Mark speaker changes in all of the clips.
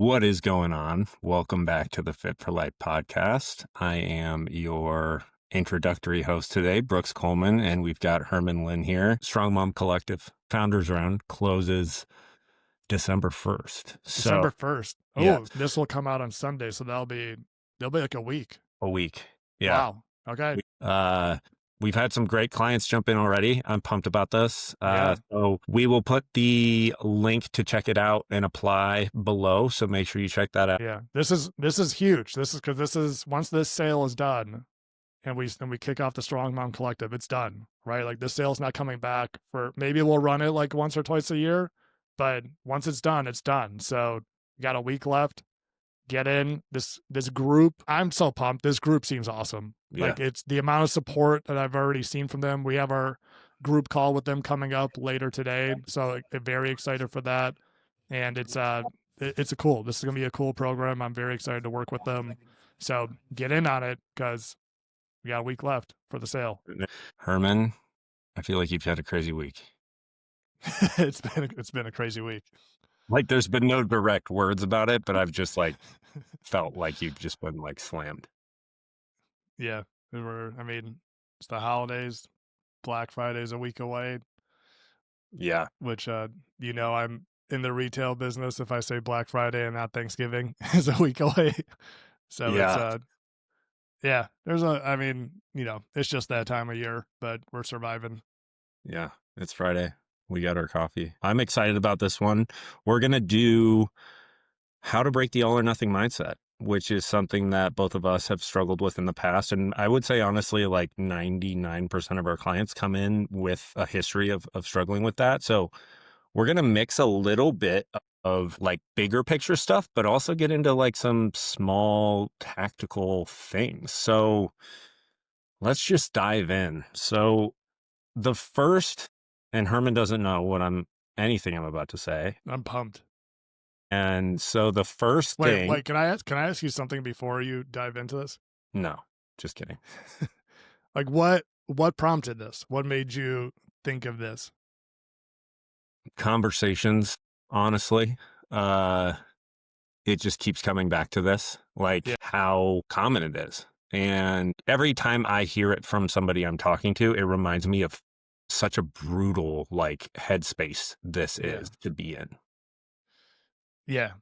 Speaker 1: What is going on? Welcome back to the Fit for Life podcast. I am your introductory host today, Brooks Coleman, and we've got Herman Lynn here. Strong Mom Collective Founders Round closes December 1st. So,
Speaker 2: December 1st.
Speaker 1: yeah,
Speaker 2: Oh, this will come out on Sunday, so they'll be like a week.
Speaker 1: a week. Yeah.
Speaker 2: Wow. Okay.
Speaker 1: We've had some great clients jump in already. I'm pumped about this.
Speaker 2: Yeah.
Speaker 1: So we will put the link to check it out and apply below. So make sure you check that out.
Speaker 2: Yeah. This is huge. This is once this sale is done and we kick off the Strong Mom Collective, it's done. Right? Like this sale's not coming back for maybe we'll run it like once or twice a year, but once it's done, it's done. So you got a week left. Get in this group. I'm so pumped. This group seems awesome.
Speaker 1: Yeah.
Speaker 2: Like it's the amount of support that I've already seen from them. We have our group call with them coming up later today. So like, very excited for that. And it's a cool. This is gonna be a cool program. I'm very excited to work with them. So get in on it because we got a week left for the sale.
Speaker 1: Herman, I feel like you've had a crazy week.
Speaker 2: It's been a crazy week.
Speaker 1: Like there's been no direct words about it, but I've just like felt like you've just been like slammed.
Speaker 2: Yeah. It's the holidays. Black Friday's a week away.
Speaker 1: Yeah.
Speaker 2: Which I'm in the retail business. If I say Black Friday and not Thanksgiving is a week away. So
Speaker 1: Yeah.
Speaker 2: it's just that time of year, but we're surviving.
Speaker 1: Yeah. It's Friday. We got our coffee. I'm excited about this one. We're going to do how to break the all or nothing mindset, which is something that both of us have struggled with in the past. And I would say, honestly, like 99% of our clients come in with a history of struggling with that. So we're going to mix a little bit of like bigger picture stuff, but also get into like some small tactical things. So let's just dive in. So the first, and Herman doesn't know anything I'm about to say.
Speaker 2: I'm pumped.
Speaker 1: And so the first thing.
Speaker 2: Wait, can I ask you something before you dive into this?
Speaker 1: No, just kidding.
Speaker 2: Like what prompted this? What made you think of this?
Speaker 1: Conversations, honestly. It just keeps coming back to this, like how common it is. And every time I hear it from somebody I'm talking to, it reminds me of such a brutal like headspace this is to be in.
Speaker 2: Yeah.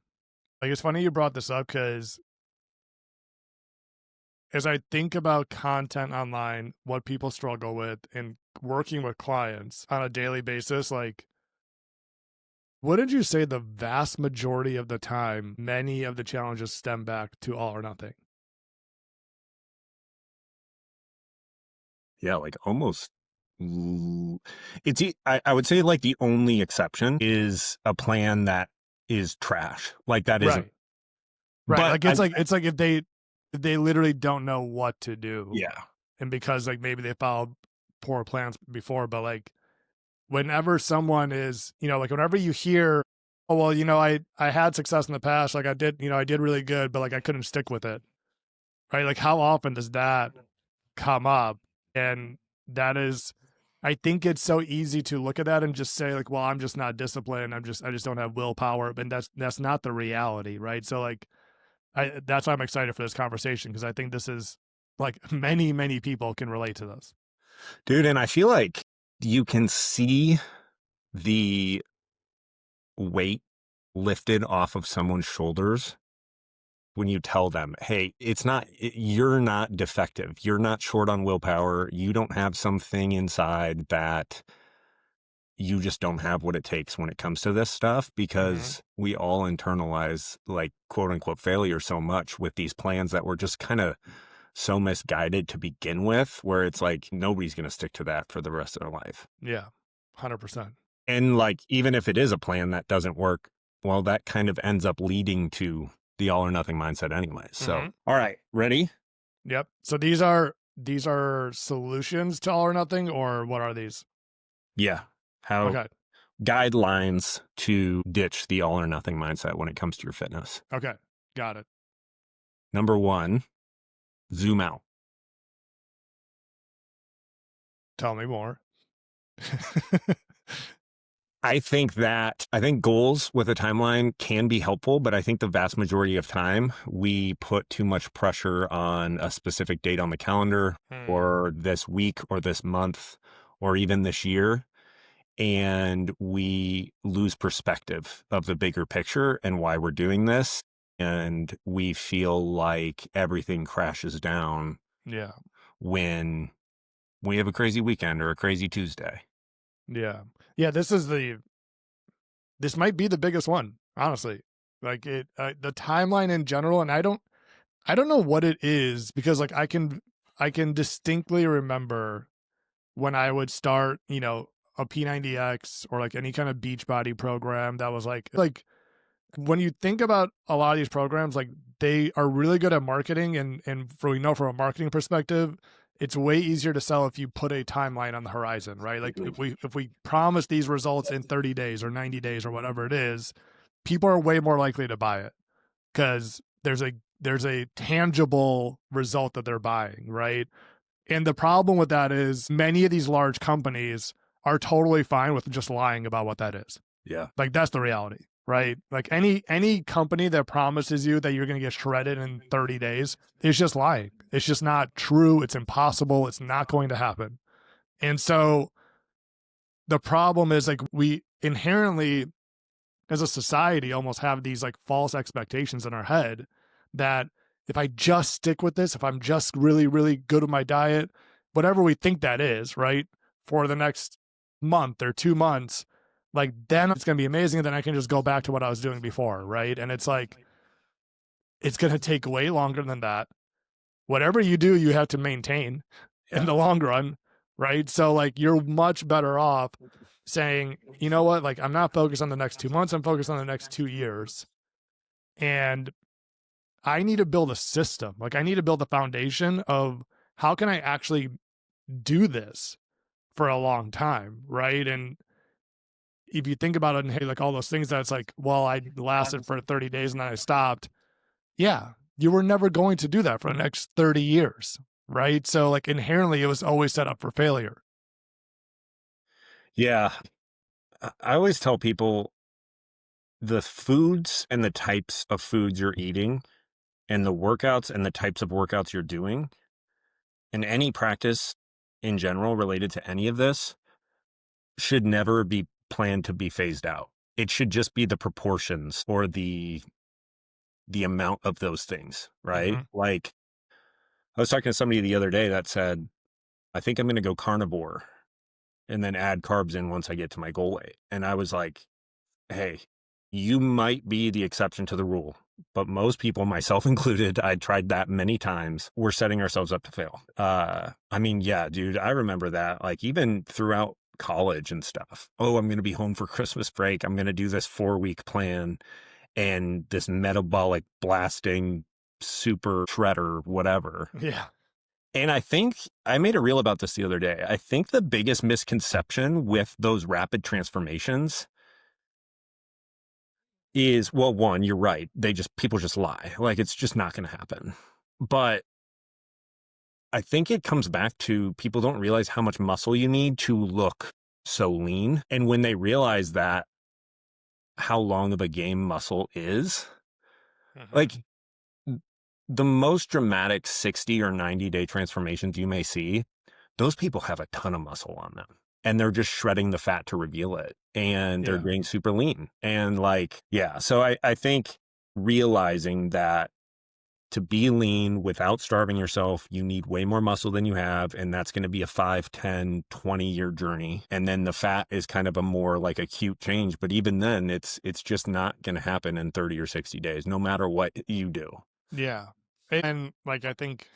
Speaker 2: Like it's funny you brought this up because as I think about content online, what people struggle with and working with clients on a daily basis, like wouldn't you say the vast majority of the time, many of the challenges stem back to all or nothing?
Speaker 1: Yeah, like almost. I would say like the only exception is a plan that is trash. Like that isn't.
Speaker 2: Right.
Speaker 1: But
Speaker 2: It's like if they literally don't know what to do.
Speaker 1: yeah.
Speaker 2: And because like maybe they followed poor plans before, but like whenever someone is, like whenever you hear, oh well, I had success in the past, like I did really good, but like I couldn't stick with it. Right? Like how often does that come up? And that is I think it's so easy to look at that and just say like, well, I'm just not disciplined. I just don't have willpower. And that's not the reality, right? So like that's why I'm excited for this conversation because I think this is like many, many people can relate to this.
Speaker 1: Dude, and I feel like you can see the weight lifted off of someone's shoulders when you tell them, hey, you're not defective. You're not short on willpower. You don't have something inside that you just don't have what it takes when it comes to this stuff because we all internalize like quote unquote failure so much with these plans that we're just kind of so misguided to begin with, where it's like nobody's going to stick to that for the rest of their life.
Speaker 2: Yeah, 100%.
Speaker 1: And like, even if it is a plan that doesn't work, well, that kind of ends up leading to the all or nothing mindset anyway. So, all right, ready?
Speaker 2: Yep. So these are solutions to all or nothing, or what are these?
Speaker 1: Yeah. Guidelines to ditch the all or nothing mindset when it comes to your fitness.
Speaker 2: Okay. Got it.
Speaker 1: Number 1, zoom out.
Speaker 2: Tell me more.
Speaker 1: I think goals with a timeline can be helpful, but I think the vast majority of time we put too much pressure on a specific date on the calendar or this week or this month or even this year. And we lose perspective of the bigger picture and why we're doing this. And we feel like everything crashes down
Speaker 2: Yeah.
Speaker 1: when we have a crazy weekend or a crazy Tuesday.
Speaker 2: Yeah. Yeah. This might be the biggest one, honestly. Like the timeline in general. And I don't know what it is, because like I can distinctly remember when I would start, a P90X or like any kind of Beachbody program that was like when you think about a lot of these programs, like they are really good at marketing, and for from a marketing perspective, it's way easier to sell if you put a timeline on the horizon, right? Like if we promise these results in 30 days or 90 days or whatever it is, people are way more likely to buy it because there's a tangible result that they're buying, right? And the problem with that is many of these large companies are totally fine with just lying about what that is.
Speaker 1: Yeah.
Speaker 2: Like that's the reality, right? Like any company that promises you that you're going to get shredded in 30 days is just lying. It's just not true. It's impossible. It's not going to happen. And so the problem is like we inherently as a society almost have these like false expectations in our head that if I just stick with this, if I'm just really, really good with my diet, whatever we think that is, right, for the next month or 2 months, like then it's going to be amazing. And then I can just go back to what I was doing before, right? And it's like, it's going to take way longer than that. Whatever you do, you have to maintain in the long run, right? So like you're much better off saying, you know what, like I'm not focused on the next 2 months, I'm focused on the next 2 years. And I need to build a system. Like I need to build a foundation of how can I actually do this for a long time, right? And if you think about it and hey, like all those things that's like, well, I lasted for 30 days and then I stopped. Yeah, you were never going to do that for the next 30 years, right? So like inherently it was always set up for failure.
Speaker 1: Yeah. I always tell people the foods and the types of foods you're eating and the workouts and the types of workouts you're doing and any practice in general related to any of this should never be planned to be phased out. It should just be the proportions or the amount of those things, right?
Speaker 2: Mm-hmm.
Speaker 1: Like I was talking to somebody the other day that said, I think I'm going to go carnivore and then add carbs in once I get to my goal weight. And I was like, hey, you might be the exception to the rule, but most people, myself included, I tried that many times. We're setting ourselves up to fail. I mean, yeah, dude, I remember that. Like even throughout college and stuff. Oh, I'm going to be home for Christmas break. I'm going to do this 4-week plan and this metabolic blasting super shredder, whatever.
Speaker 2: Yeah.
Speaker 1: And I think I made a reel about this the other day. I think the biggest misconception with those rapid transformations is, well, one, you're right. People just lie. Like it's just not going to happen. But I think it comes back to people don't realize how much muscle you need to look so lean. And when they realize that, how long of a game muscle is, like the most dramatic 60 or 90-day transformations you may see, those people have a ton of muscle on them and they're just shredding the fat to reveal it and they're getting super lean. And like, yeah. So I think realizing that to be lean without starving yourself, you need way more muscle than you have. And that's going to be a 5, 10, 20-year journey. And then the fat is kind of a more like acute change. But even then it's just not going to happen in 30 or 60 days, no matter what you do.
Speaker 2: Yeah. And like I think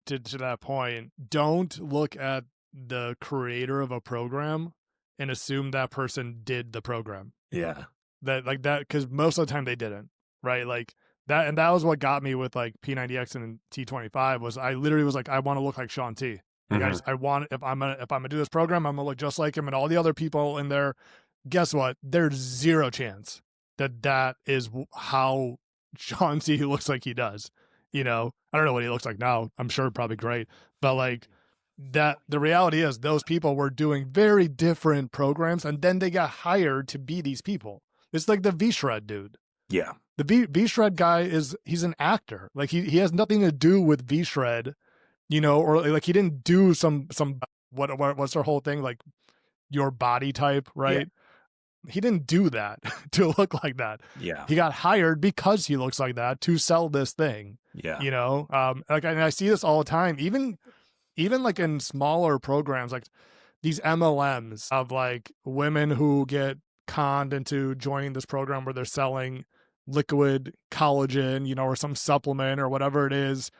Speaker 2: to that point, don't look at the creator of a program and assume that person did the program.
Speaker 1: Yeah.
Speaker 2: That like that, because most of the time they didn't, right? Like that, and that was what got me with like P90X and T25 was I literally was like, I want to look like Sean T. Like I want if I'm gonna do this program, I'm gonna look just like him and all the other people in there. Guess what? There's zero chance that is how Sean T looks like he does. I don't know what he looks like now. I'm sure probably great, but like that the reality is those people were doing very different programs, and then they got hired to be these people. It's like the V-Shred dude.
Speaker 1: Yeah.
Speaker 2: The V-Shred guy he's an actor. Like he has nothing to do with V-Shred, you know, or like he didn't do some what's their whole thing, like your body type,
Speaker 1: Yeah.
Speaker 2: right? He didn't do that to look like that.
Speaker 1: Yeah.
Speaker 2: He got hired because he looks like that to sell this thing.
Speaker 1: Yeah.
Speaker 2: You know, like, and I see this all the time, even like in smaller programs, like these MLMs of like women who get conned into joining this program where they're selling liquid collagen, you know, or some supplement or whatever it is.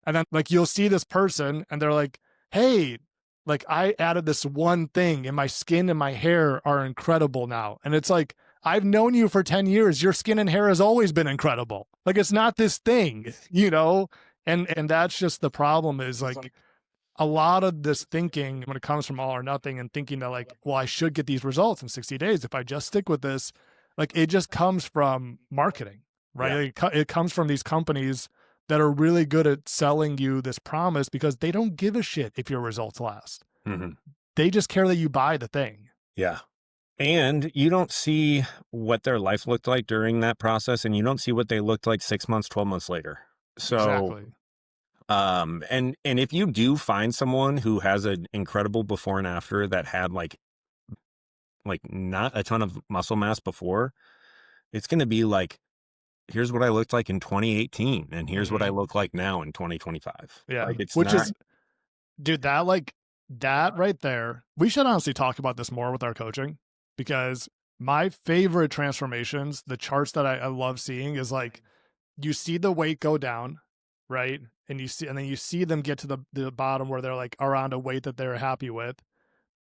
Speaker 2: And then like you'll see this person and they're like, hey, like I added this one thing and my skin and my hair are incredible now. And it's like, I've known you for 10 years. Your skin and hair has always been incredible. Like it's not this thing, you know? And that's just the problem is like a lot of this thinking when it comes from all or nothing and thinking that like, well, I should get these results in 60 days if I just stick with this. Like it just comes from marketing, right?
Speaker 1: Yeah.
Speaker 2: It comes from these companies that are really good at selling you this promise because they don't give a shit if your results last.
Speaker 1: Mm-hmm.
Speaker 2: They just care that you buy the thing.
Speaker 1: Yeah. And you don't see what their life looked like during that process, and you don't see what they looked like 6 months, 12 months later. So,
Speaker 2: Exactly.
Speaker 1: and if you do find someone who has an incredible before and after that had like not a ton of muscle mass before, it's going to be like, here's what I looked like in 2018, and here's what I look like now in 2025.
Speaker 2: Yeah.
Speaker 1: Like it's
Speaker 2: Which
Speaker 1: not.
Speaker 2: is, dude, that like that right there. We should honestly talk about this more with our coaching because my favorite transformations, the charts that I love seeing is like you see the weight go down, right? And then you see them get to the bottom where they're like around a weight that they're happy with.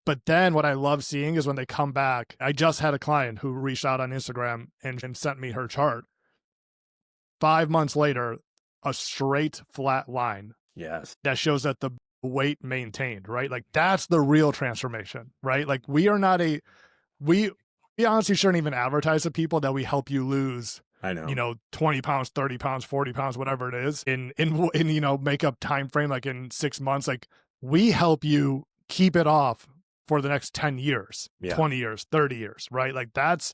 Speaker 2: But then what I love seeing is when they come back. I just had a client who reached out on Instagram and sent me her chart. 5 months later, a straight flat line
Speaker 1: Yes.
Speaker 2: that shows that the weight maintained, right? Like that's the real transformation, right? Like we are not we honestly shouldn't even advertise to people that we help you lose,
Speaker 1: I know.
Speaker 2: you know, 20 pounds, 30 pounds, 40 pounds, whatever it is in, you know, makeup time frame, like in 6 months. Like we help you keep it off for the next 10 years,
Speaker 1: Yeah.
Speaker 2: 20 years, 30 years, right? Like that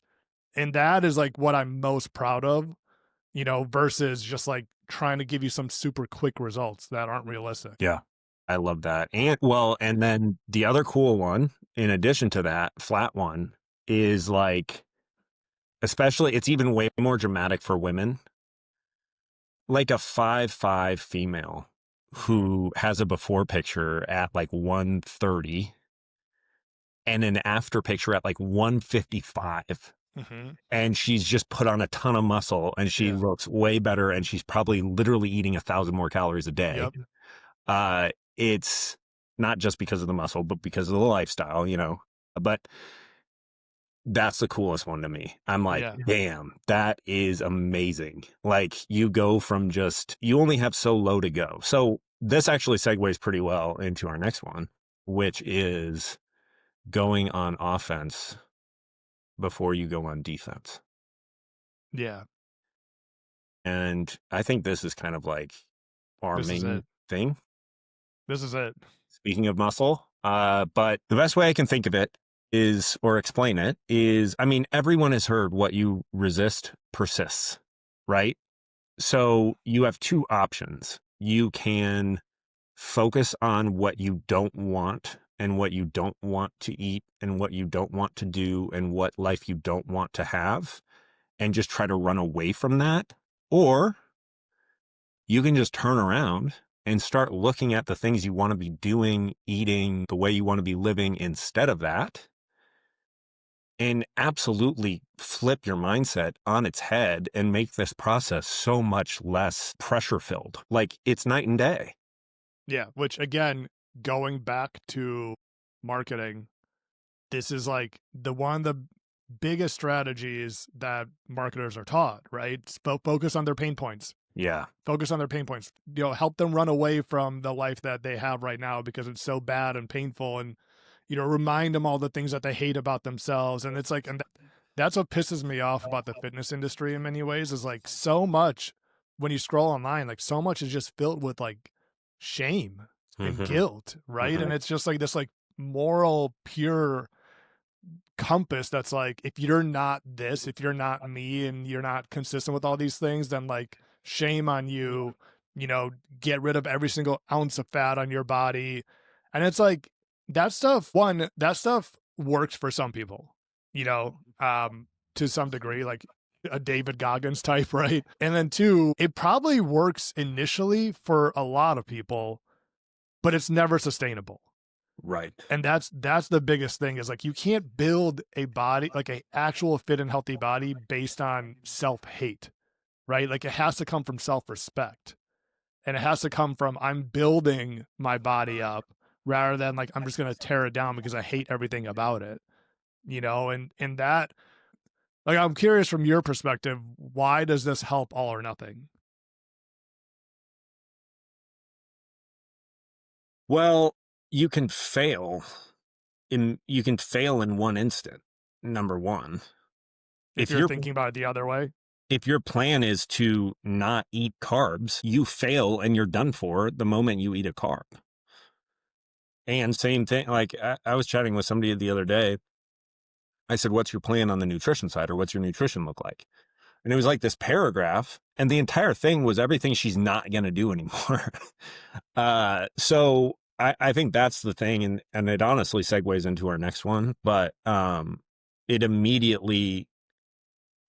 Speaker 2: is like what I'm most proud of, you know, versus just like trying to give you some super quick results that aren't realistic.
Speaker 1: Yeah. I love that. And then the other cool one, in addition to that flat one, is like, especially, it's even way more dramatic for women, like a 5'5" female who has a before picture at like 130 and an after picture at like 155.
Speaker 2: Mm-hmm.
Speaker 1: And she's just put on a ton of muscle and she looks way better. And she's probably literally eating 1,000 more calories a day.
Speaker 2: Yep.
Speaker 1: It's not just because of the muscle, but because of the lifestyle, you know, but that's the coolest one to me. I'm like, damn, that is amazing. Like you go from you only have so low to go. So this actually segues pretty well into our next one, which is going on offense before you go on defense.
Speaker 2: Yeah.
Speaker 1: And I think this is kind of like our main thing.
Speaker 2: This is it.
Speaker 1: Speaking of muscle, but the best way I can think of it is, or explain it is, I mean, everyone has heard what you resist persists, right? So you have two options. You can focus on what you don't want and what you don't want to eat and what you don't want to do and what life you don't want to have and just try to run away from that. Or you can just turn around and start looking at the things you want to be doing, eating, the way you want to be living instead of that, and absolutely flip your mindset on its head and make this process so much less pressure filled. Like it's night and day.
Speaker 2: Yeah. Which again, going back to marketing, this is like one of the biggest strategies that marketers are taught, right? Focus on their pain points.
Speaker 1: Yeah.
Speaker 2: Focus on their pain points. You know, help them run away from the life that they have right now because it's so bad and painful, and you know, remind them all the things that they hate about themselves. And it's like, and that's what pisses me off about the fitness industry in many ways is like so much when you scroll online, like so much is just filled with like shame. and
Speaker 1: Mm-hmm.
Speaker 2: guilt, right?
Speaker 1: Mm-hmm.
Speaker 2: And it's just like this like moral pure compass that's like, if you're not this, if you're not me and you're not consistent with all these things, then like shame on you, you know, get rid of every single ounce of fat on your body. And it's like that stuff, one, that stuff works for some people, you know, to some degree, like a David Goggins type, right? And then two, it probably works initially for a lot of people, but it's never sustainable.
Speaker 1: Right.
Speaker 2: And that's the biggest thing is like you can't build a body, like a actual fit and healthy body based on self-hate, right? Like it has to come from self-respect, and it has to come from I'm building my body up rather than like I'm just going to tear it down because I hate everything about it, you know? And that, like, I'm curious from your perspective, why does this help all or nothing?
Speaker 1: Well, you can fail in one instant. Number one,
Speaker 2: If
Speaker 1: if
Speaker 2: you're
Speaker 1: your
Speaker 2: thinking about it the other way.
Speaker 1: if your plan is to not eat carbs, you fail and you're done for the moment you eat a carb. And same thing, like I was chatting with somebody the other day. I said, "What's your plan on the nutrition side, or what's your nutrition look like?" And it was like this paragraph, and the entire thing was everything she's not going to do anymore. So I think that's the thing, and it honestly segues into our next one, but it immediately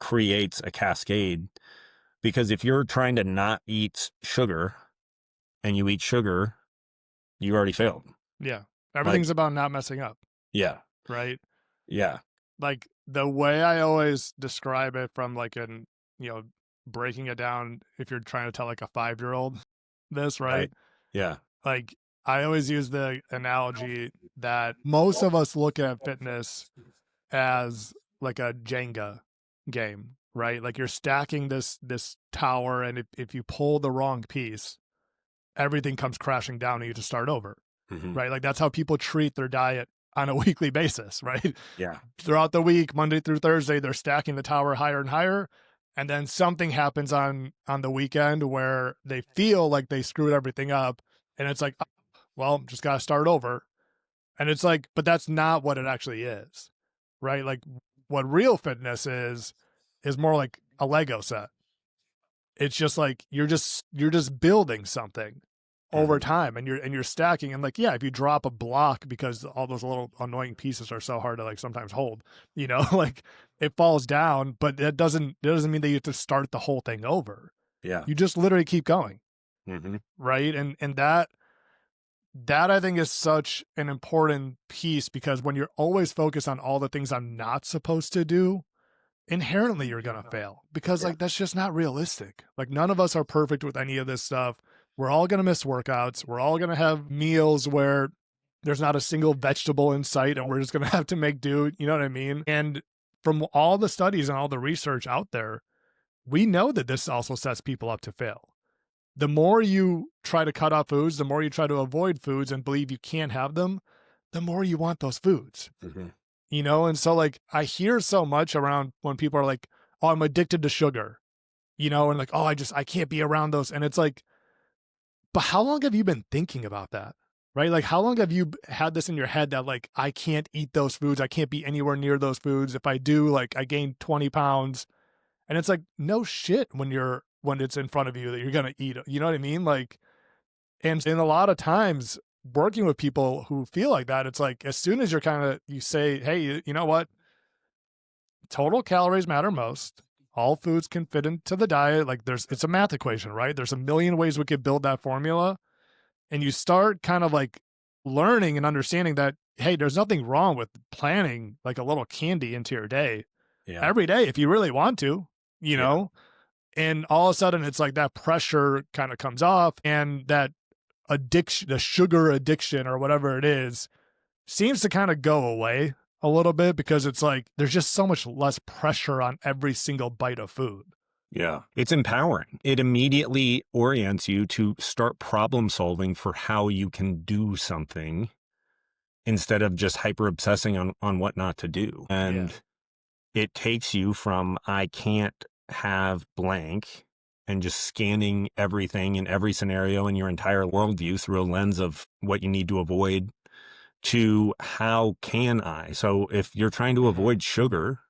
Speaker 1: creates a cascade, because if you're trying to not eat sugar and you eat sugar, you already failed.
Speaker 2: Yeah.
Speaker 1: Like,
Speaker 2: Everything's about not messing up,
Speaker 1: yeah,
Speaker 2: right?
Speaker 1: yeah,
Speaker 2: Like the way I always describe it from like an, you know, breaking it down, if you're trying to tell like a 5-year-old this,
Speaker 1: right,
Speaker 2: right?
Speaker 1: yeah,
Speaker 2: Like I always use the analogy that most of us look at fitness as like a Jenga game, right? Like you're stacking this tower, and if you pull the wrong piece, everything comes crashing down and you just start over,
Speaker 1: hmm,
Speaker 2: right? Like that's how people treat their diet on a weekly basis, right?
Speaker 1: yeah,
Speaker 2: Throughout the week, Monday through Thursday, they're stacking the tower higher and higher. And then something happens on the weekend where they feel like they screwed everything up. And it's like, "Oh, well, just gotta start over." And it's like, but that's not what it actually is. Right? Like what real fitness is more like a Lego set. It's just like you're just building something over
Speaker 1: hmm,
Speaker 2: time, and you're stacking, and like, yeah, if you drop a block because all those little annoying pieces are so hard to like sometimes hold, you know, like it falls down, but that doesn't mean that you have to start the whole thing over.
Speaker 1: yeah,
Speaker 2: You just literally keep going,
Speaker 1: hmm,
Speaker 2: right? And that I think is such an important piece, because when you're always focused on all the things I'm not supposed to do, inherently you're going to fail, because
Speaker 1: yeah,
Speaker 2: like that's just not realistic. Like none of us are perfect with any of this stuff. We're all going to miss workouts. We're all going to have meals where there's not a single vegetable in sight and we're just going to have to make do, you know what I mean? And from all the studies and all the research out there, we know that this also sets people up to fail. The more you try to cut off foods, the more you try to avoid foods and believe you can't have them, the more you want those foods,
Speaker 1: hmm,
Speaker 2: you know? And so like I hear so much around when people are like, "Oh, I'm addicted to sugar," you know, and like, "Oh, I can't be around those." And it's like, but how long have you been thinking about that? Right? Like how long have you had this in your head that like I can't eat those foods, I can't be anywhere near those foods. If I do, like I gain 20 pounds. And it's like, no shit, when it's in front of you that you're gonna eat it. You know what I mean? Like, and a lot of times working with people who feel like that, it's like as soon as you say, "Hey, you know what? Total calories matter most. All foods can fit into the diet." Like it's a math equation, right? There's a million ways we could build that formula. And you start kind of like learning and understanding that, hey, there's nothing wrong with planning like a little candy into your day
Speaker 1: yeah,
Speaker 2: every day if you really want to, you
Speaker 1: yeah,
Speaker 2: know? And all of a sudden it's like that pressure kind of comes off, and that addiction, the sugar addiction or whatever it is, seems to kind of go away a little bit, because it's like there's just so much less pressure on every single bite of food.
Speaker 1: yeah. It's empowering. It immediately orients you to start problem solving for how you can do something, instead of just hyper obsessing on what not to do.
Speaker 2: Yeah.
Speaker 1: And it takes you from I can't have blank, and just scanning everything in every scenario in your entire worldview through a lens of what you need to avoid to how can I? So if you're trying to
Speaker 2: Mhm.
Speaker 1: avoid sugar,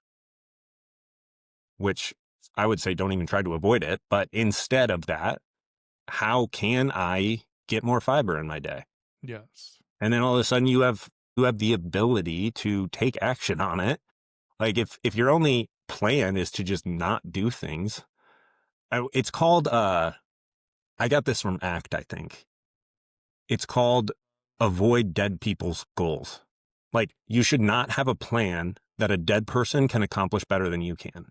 Speaker 1: which I would say don't even try to avoid it, but instead of that, how can I get more fiber in my day?
Speaker 2: Yes.
Speaker 1: And then all of a sudden you have the ability to take action on it. Like if your only plan is to just not do things, it's called I got this from ACT, I think. It's called avoid dead people's goals. Like you should not have a plan that a dead person can accomplish better than you can.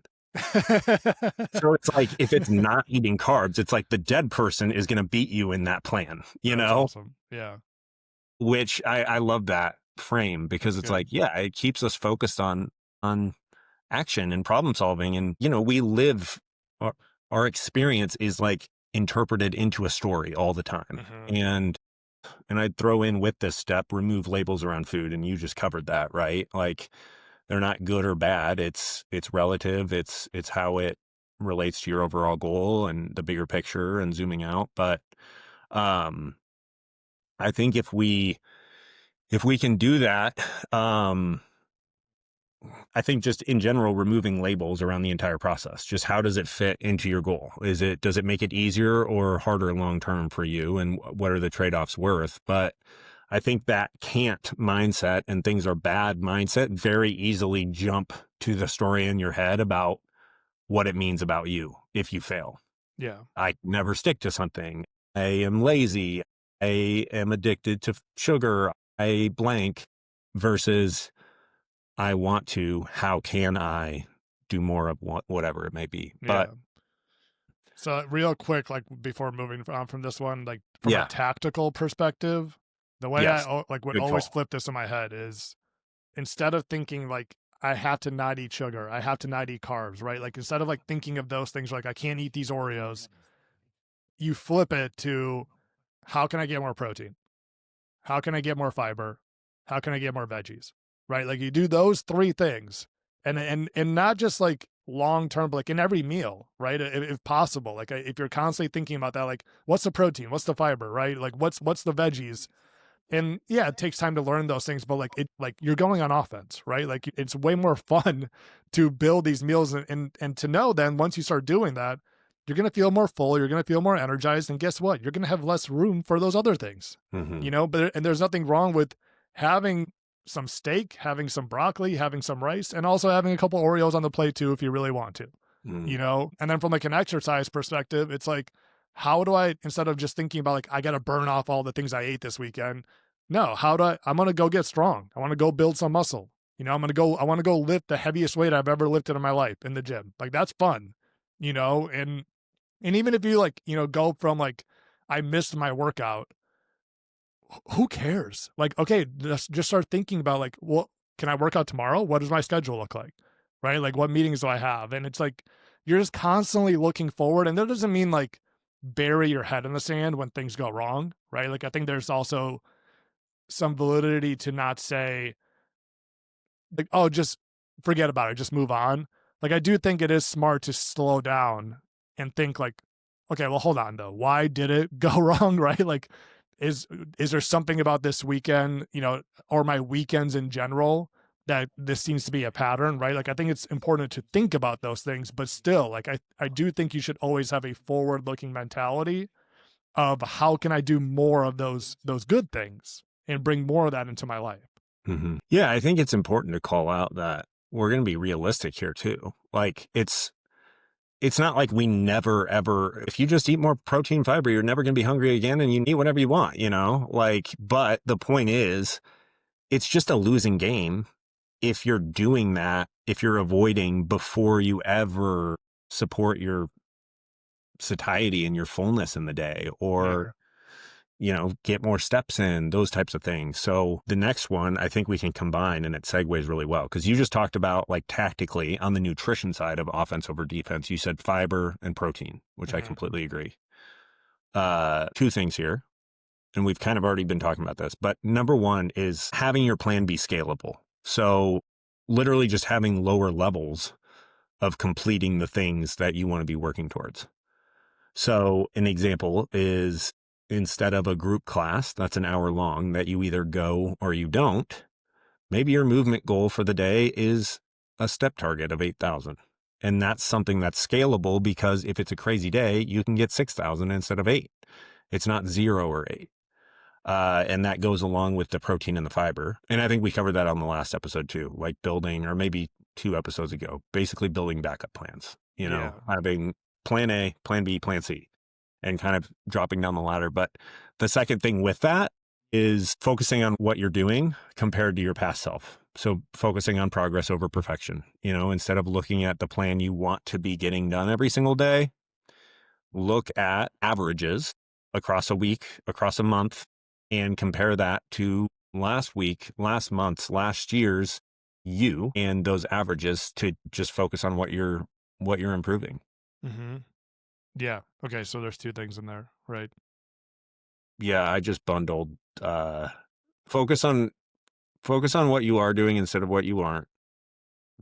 Speaker 1: So it's like if it's not eating carbs, it's like the dead person is going to beat you in that plan,
Speaker 2: That's awesome. Yeah.
Speaker 1: which I love that frame because
Speaker 2: That's
Speaker 1: it's
Speaker 2: good.
Speaker 1: like, yeah, it keeps us focused on action and problem solving. And, we live, our, our experience is like interpreted into a story all the time.
Speaker 2: Mhm.
Speaker 1: And I'd throw in with this step, remove labels around food. And you just covered that, right? Like they're not good or bad. It's relative. It's how it relates to your overall goal and the bigger picture and zooming out. But, um, I think if we can do that, I think just in general, removing labels around the entire process, just how does it fit into your goal? Does it make it easier or harder long term for you? And what are the trade-offs worth? But I think that can't mindset and things are bad mindset very easily jump to the story in your head about what it means about you if you fail.
Speaker 2: Yeah.
Speaker 1: I never stick to something. I am lazy. I am addicted to sugar. I blank versus I want to, how can I do more of whatever it may be? But
Speaker 2: Yeah. So real quick, like before moving on from this one, like from a
Speaker 1: yeah,
Speaker 2: tactical perspective, the way
Speaker 1: yes,
Speaker 2: like would
Speaker 1: good
Speaker 2: always
Speaker 1: call.
Speaker 2: flip this in my head is instead of thinking like I have to not eat sugar, I have to not eat carbs, right? Like instead of like thinking of those things like I can't eat these Oreos, you flip it to how can I get more protein? How can I get more fiber? How can I get more veggies? Right? Like you do those three things and not just like long term, but like in every meal, right? If possible, like if you're constantly thinking about that, like what's the protein? What's the fiber? Right? Like what's the veggies? And yeah, it takes time to learn those things, but like you're going on offense, right? Like it's way more fun to build these meals and to know then once you start doing that, you're gonna feel more full, you're gonna feel more energized, and guess what? You're gonna have less room for those other things.
Speaker 1: Hmm.
Speaker 2: But and there's nothing wrong with having some steak, having some broccoli, having some rice, and also having a couple Oreos on the plate too if you really want to.
Speaker 1: Mm.
Speaker 2: And then from like an exercise perspective, it's like, how do I, instead of just thinking about like, I got to burn off all the things I ate this weekend, no, I'm going to go get strong. I want to go build some muscle. I want to go lift the heaviest weight I've ever lifted in my life in the gym. Like that's fun, and even if you like, go from like, I missed my workout, who cares? Like, okay, just start thinking about like, what can I work out tomorrow? What does my schedule look like? Right? Like, what meetings do I have? And it's like, you're just constantly looking forward. And that doesn't mean like bury your head in the sand when things go wrong. Right? Like, I think there's also some validity to not say, like, oh, just forget about it, just move on. Like, I do think it is smart to slow down and think like, okay, well, hold on though. Why did it go wrong? Right? Like, is is there something about this weekend, or my weekends in general that this seems to be a pattern, right? Like, I think it's important to think about those things, but still, like, I do think you should always have a forward looking mentality of how can I do more of those good things and bring more of that into my life.
Speaker 1: Hmm. Yeah, I think it's important to call out that we're going to be realistic here too. Like it's not like we never ever, if you just eat more protein fiber, you're never going to be hungry again and you can eat whatever you want, like, but the point is it's just a losing game if you're doing that, if you're avoiding before you ever support your satiety and your fullness in the day,
Speaker 2: Yeah.
Speaker 1: or get more steps in, those types of things. So the next one I think we can combine and it segues really well because you just talked about like tactically on the nutrition side of offense over defense. You said fiber and protein, which I
Speaker 2: Hmm.
Speaker 1: completely agree. Two things here, and we've kind of already been talking about this, but number one is having your plan be scalable. So literally just having lower levels of completing the things that you want to be working towards. So an example is instead of a group class that's an hour long that you either go or you don't, maybe your movement goal for the day is a step target of 8,000. And that's something that's scalable because if it's a crazy day, you can get 6,000 instead of 8. It's not 0 or 8. And that goes along with the protein and the fiber. And I think we covered that on the last episode too, like building, or maybe 2 episodes ago, basically building backup plans, having plan A, plan B, plan C, and kind of dropping down the ladder. But the second thing with that is focusing on what you're doing compared to your past self. So focusing on progress over perfection, instead of looking at the plan you want to be getting done every single day, look at averages across a week, across a month, and compare that to last week, last month's, last year's you, and those averages to just focus on what you're improving.
Speaker 2: Mm-hmm. Yeah. Okay. So there's 2 things in there, right?
Speaker 1: Yeah. I just bundled, focus on what you are doing instead of what you aren't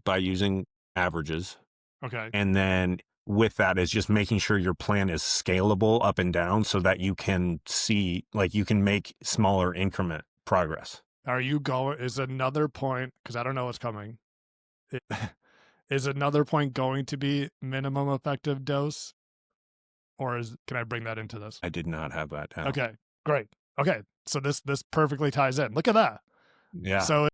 Speaker 1: by using averages.
Speaker 2: Okay.
Speaker 1: And then with that is just making sure your plan is scalable up and down so that you can see, like, you can make smaller increment progress.
Speaker 2: Is another point, because I don't know what's coming. Is another point going to be minimum effective dose? Or can I bring that into this?
Speaker 1: I did not have that down.
Speaker 2: Okay, great. Okay, so this perfectly ties in. Look at that.
Speaker 1: Yeah.
Speaker 2: So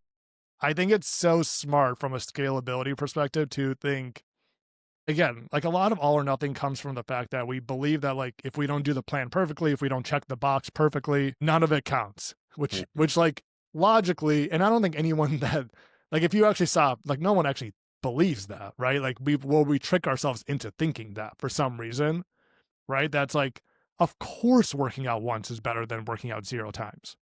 Speaker 2: I think it's so smart from a scalability perspective to think, again, like a lot of all or nothing comes from the fact that we believe that like if we don't do the plan perfectly, if we don't check the box perfectly, none of it counts. Which like logically, and I don't think anyone that like if you actually saw, like no one actually believes that, right? Like we trick ourselves into thinking that for some reason, right? That's like, of course working out once is better than working out 0 times,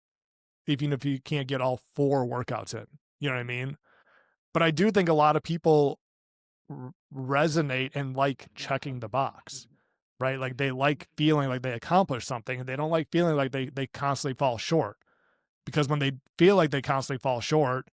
Speaker 2: even if you can't get all 4 workouts in. You know what I mean? But I do think a lot of people resonate and like checking the box, right? Like they like feeling like they accomplished something, and they don't like feeling like they constantly fall short. Because when they feel like they constantly fall short,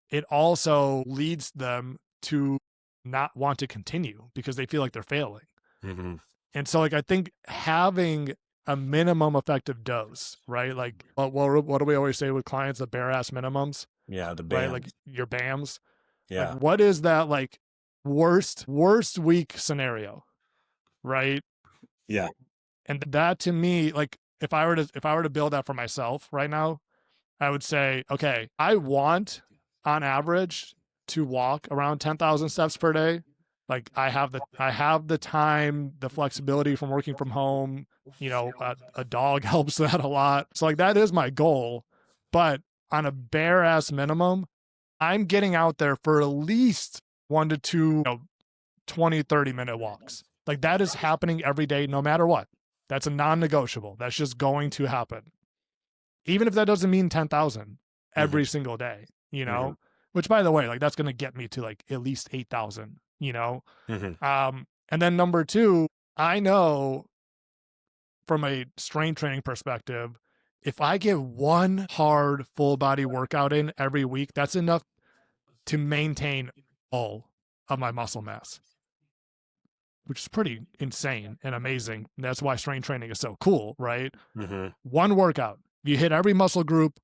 Speaker 2: it also leads them to not want to continue because they feel like they're failing.
Speaker 1: Mm-hmm.
Speaker 2: And so like I think having a minimum effective dose, right? Like what do we always say with clients? The bare ass minimums.
Speaker 1: Yeah, the BAM.
Speaker 2: Right? Like your BAMs.
Speaker 1: Yeah.
Speaker 2: Like what is that like worst week scenario? Right?
Speaker 1: Yeah.
Speaker 2: And that to me, like if I were to build that for myself right now, I would say, okay, I want on average to walk around 10,000 steps per day. Like I have the time, the flexibility from working from home, a dog helps that a lot. So like that is my goal, but on a bare ass minimum, I'm getting out there for at least 1 to 2, 20, 30-minute walks. Like that is happening every day, no matter what. That's a non-negotiable. That's just going to happen. Even if that doesn't mean 10,000 every single day, which by the way, like that's going to get me to like at least 8,000, and then number 2, I know from a strength training perspective, if I get 1 hard full body workout in every week, that's enough to maintain all of my muscle mass, which is pretty insane and amazing. And that's why strength training is so cool, right? 1 workout, you hit every muscle group,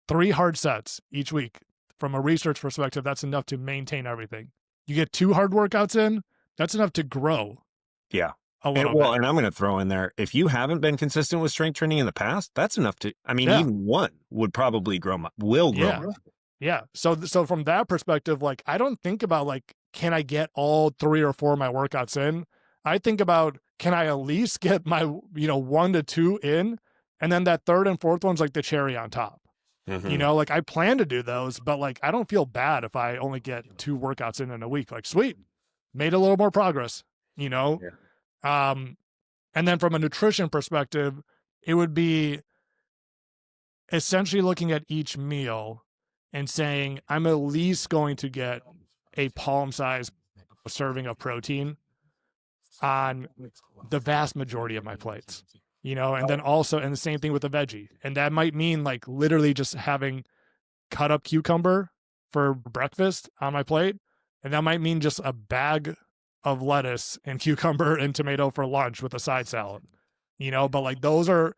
Speaker 2: 3 hard sets each week. From a research perspective, that's enough to maintain everything. You get 2 hard workouts in, that's enough to grow.
Speaker 1: Yeah.
Speaker 2: A little
Speaker 1: bit.
Speaker 2: And
Speaker 1: I'm going to throw in there, if you haven't been consistent with strength training in the past, that's enough to, even 1 would probably will grow.
Speaker 2: Yeah. So from that perspective, like I don't think about like, can I get all 3 or 4 of my workouts in? I think about, can I at least get my, 1 to 2 in? And then that 3rd and 4th one's like the cherry on top. Like I plan to do those, but like I don't feel bad if I only get 2 workouts in a week. Like sweet, made a little more progress, and then from a nutrition perspective, it would be essentially looking at each meal and saying, I'm at least going to get a palm-sized serving of protein on the vast majority of my plates, and then also, and the same thing with the veggie. And that might mean like literally just having cut up cucumber for breakfast on my plate. And that might mean just a bag of lettuce and cucumber and tomato for lunch with a side salad, but like those are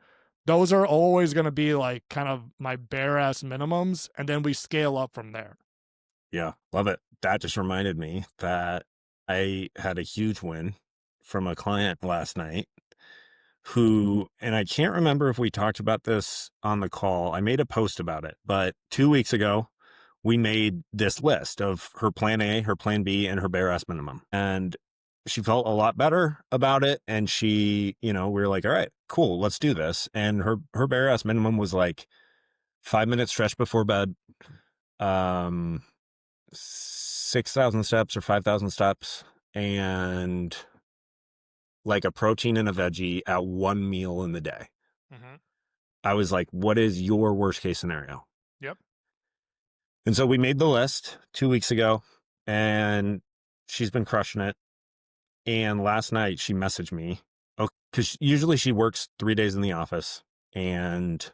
Speaker 2: always going to be like kind of my bare ass minimums. And then we scale up from there.
Speaker 1: Yeah, love it. That just reminded me that I had a huge win from a client last night who, and I can't remember if we talked about this on the call. I made a post about it, but 2 weeks ago, we made this list of her plan A, her plan B, and her bare ass minimum. And she felt a lot better about it. And she, we were like, all right, cool, let's do this. And her bare ass minimum was like 5 minutes stretch before bed, 6,000 steps or 5,000 steps, and like a protein and a veggie at one meal in the day.
Speaker 2: Mm-hmm.
Speaker 1: I was like, what is your worst case scenario?
Speaker 2: Yep.
Speaker 1: And so we made the list 2 weeks ago, and she's been crushing it. And last night she messaged me, because usually she works 3 days in the office and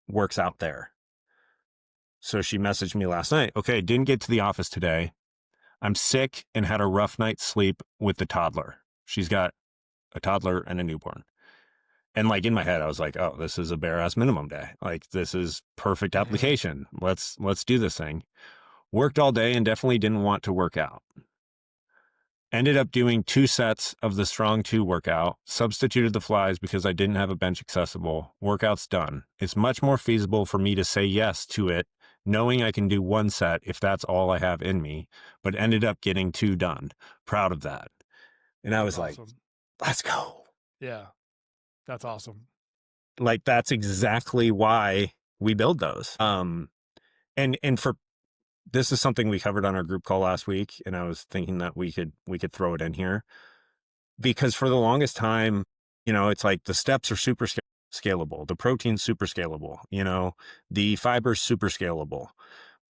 Speaker 1: works out there. So she messaged me last night, okay, didn't get to the office today. I'm sick and had a rough night's sleep with the toddler. She's got a toddler and a newborn. And like in my head, I was like, oh, this is a bare ass minimum day. Like this is perfect application. Let's do this thing. Worked all day and definitely didn't want to work out. Ended up doing 2 sets of the strong 2 workout, substituted the flies because I didn't have a bench accessible. Workout's done. It's much more feasible for me to say yes to it, knowing I can do 1 set if that's all I have in me, but ended up getting 2 done. Proud of that. And I was like, let's go.
Speaker 2: Yeah. That's awesome.
Speaker 1: Like that's exactly why we build those. And for this is something we covered on our group call last week, and I was thinking that we could throw it in here, because for the longest time, it's like the steps are super scalable, the protein's super scalable, the fiber's super scalable,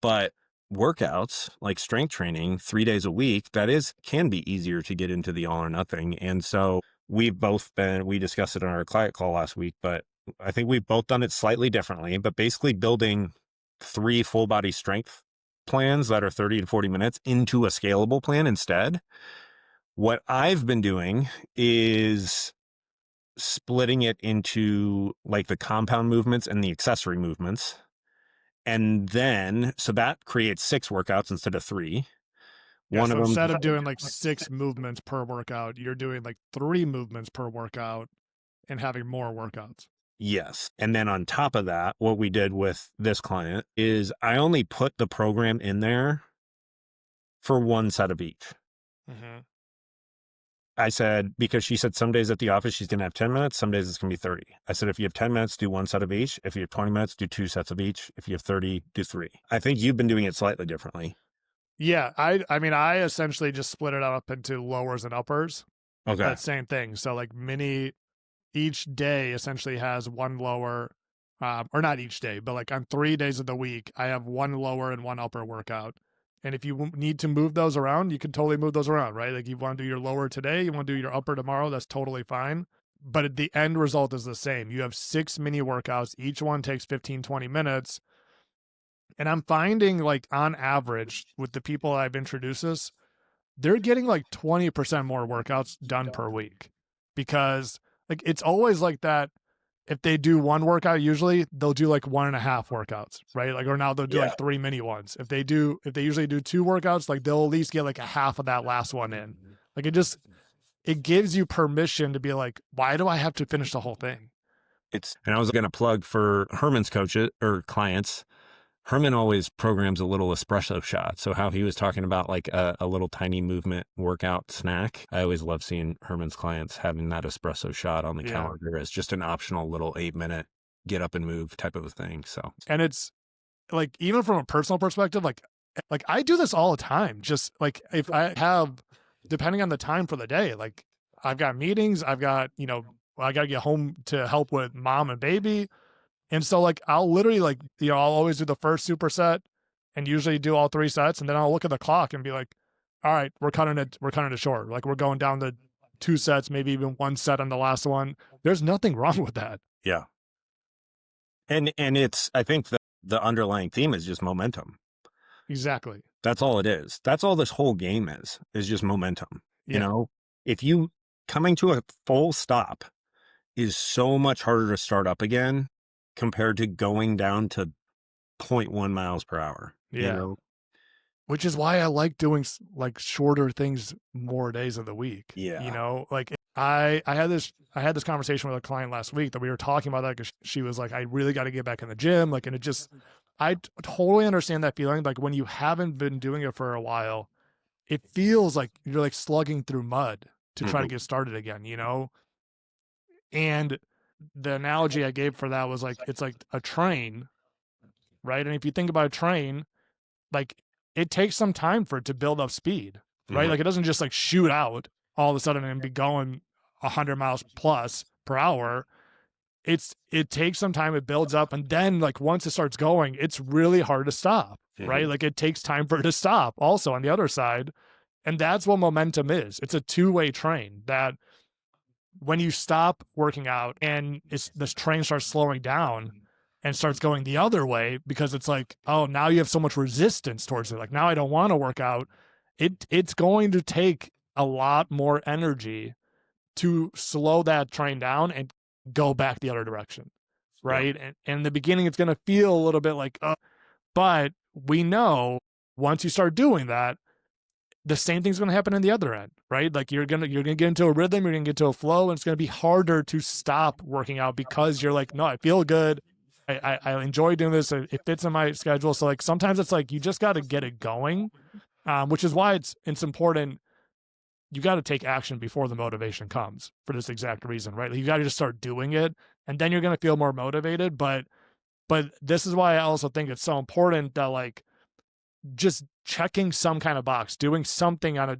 Speaker 1: but workouts like strength training 3 days a week, can be easier to get into the all or nothing. And so we discussed it on our client call last week, but I think we've both done it slightly differently, but basically building 3 full body strength plans that are 30 to 40 minutes into a scalable plan instead. What I've been doing is splitting it into like the compound movements and the accessory movements. And then, so that creates 6 workouts instead of 3.
Speaker 2: Yeah,
Speaker 1: One
Speaker 2: so
Speaker 1: of them,
Speaker 2: instead of doing like 6 movements per workout, you're doing like 3 movements per workout and having more workouts.
Speaker 1: yes. And then on top of that, what we did with this client is I only put the program in there for 1 set of each.
Speaker 2: Mm-hmm.
Speaker 1: I said, because she said some days at the office she's going to have 10 minutes, some days it's going to be 30. I said, if you have 10 minutes, do 1 set of each. If you have 20 minutes, do 2 sets of each. If you have 30, do 3. I think you've been doing it slightly differently.
Speaker 2: Yeah, I mean, I essentially just split it up into lowers and uppers.
Speaker 1: Okay.
Speaker 2: That same thing. So like each day essentially has 1 lower, or not each day, but like on 3 days of the week, I have 1 lower and 1 upper workout. And if you need to move those around, you can totally move those around, right? Like you want to do your lower today, you want to do your upper tomorrow, that's totally fine. But the end result is the same. You have 6 mini workouts. Each one takes 15, 20 minutes. And I'm finding like on average with the people I've introduced this, they're getting like 20% more workouts done per week, because like it's always like that. If they do 1 workout, usually they'll do like 1.5 workouts, right? Like, or now they'll do like 3 mini ones. If they usually do 2 workouts, like they'll at least get like a half of that last one in. Like it gives you permission to be like, why do I have to finish the whole thing?
Speaker 1: And I was going to plug for Herman's coaches or clients. Herman always programs a little espresso shot. So how he was talking about like a little tiny movement workout snack, I always love seeing Herman's clients having that espresso shot on the calendar as just an optional little 8-minute get up and move type of a thing. So,
Speaker 2: and it's like, even from a personal perspective, like I do this all the time. Just like if I have, depending on the time for the day, like I've got meetings, I've got, I got to get home to help with mom and baby. And so like, I'll literally like, I'll always do the first superset and usually do all 3 sets. And then I'll look at the clock and be like, all right, we're cutting it short. Like we're going down to 2 sets, maybe even 1 set on the last one. There's nothing wrong with that.
Speaker 1: Yeah. And it's, I think the underlying theme is just momentum.
Speaker 2: Exactly.
Speaker 1: That's all it is. That's all this whole game is just momentum. You
Speaker 2: Yeah.
Speaker 1: know, if you coming to a full stop is so much harder to start up again compared to going down to point 0.1 miles per hour, you
Speaker 2: Yeah.
Speaker 1: know?
Speaker 2: Which is why I like doing like shorter things more days of the week. You
Speaker 1: Yeah.
Speaker 2: know, like I had this conversation with a client last week that we were talking about that because she was like, I really got to get back in the gym. Like, and it just, totally understand that feeling. Like when you haven't been doing it for a while, it feels like you're like slugging through mud to try to
Speaker 1: Mhm.
Speaker 2: get started again, you know? And the analogy I gave for that was like, it's like a train, right? And if you think about a train, like it takes some time for it to build up speed, right?
Speaker 1: Mhm.
Speaker 2: Like it doesn't just like shoot out all of a sudden and be going 100 miles plus per hour. It takes some time, it builds up, and then like once it starts going, it's really hard to stop, right?
Speaker 1: Mhm.
Speaker 2: Like it takes time for it to stop also on the other side. And that's what momentum is. It's a two-way train that when you stop working out and this train starts slowing down and starts going the other way because it's like, oh, now you have so much resistance towards it. Like now I don't want to work out. It's going to take a lot more energy to slow that train down and go back the other direction.
Speaker 1: Yeah.
Speaker 2: Right. And in the beginning, it's going to feel a little bit like, but we know once you start doing that, the same thing's going to happen in the other end, right? Like you're gonna get into a rhythm, you're gonna get into a flow, and it's going to be harder to stop working out because you're like, no, I feel good, I enjoy doing this, it fits in my schedule. So like sometimes it's like you just got to get it going, which is why it's important. You got to take action before the motivation comes for this exact reason, right? Like you got to just start doing it, and then you're going to feel more motivated. But this is why I also think it's so important that like just checking some kind of box, doing something on a,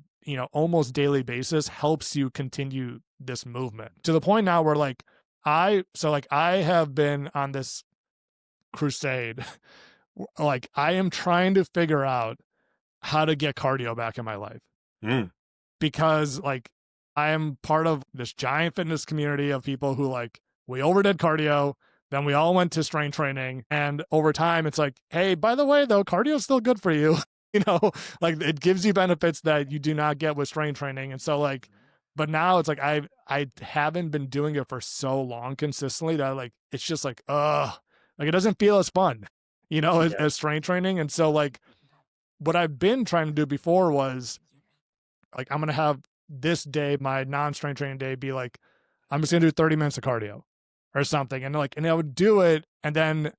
Speaker 2: almost daily basis helps you continue this movement to the point now where like I have been on this crusade. Like I am trying to figure out how to get cardio back in my life
Speaker 1: Mm.
Speaker 2: because like I am part of this giant fitness community of people who like we overdid cardio, then we all went to strength training, and over time it's like, hey, by the way though, cardio is still good for you. you know, like it gives you benefits that you do not get with strength training. And so like, but now it's like I haven't been doing it for so long consistently that like it's just like it doesn't feel as fun,
Speaker 1: Yeah.
Speaker 2: as strength training. And so like what I've been trying to do before was like I'm gonna have this day, my non-strength training day, be like, I'm just gonna do 30 minutes of cardio or something. And I would do it, and then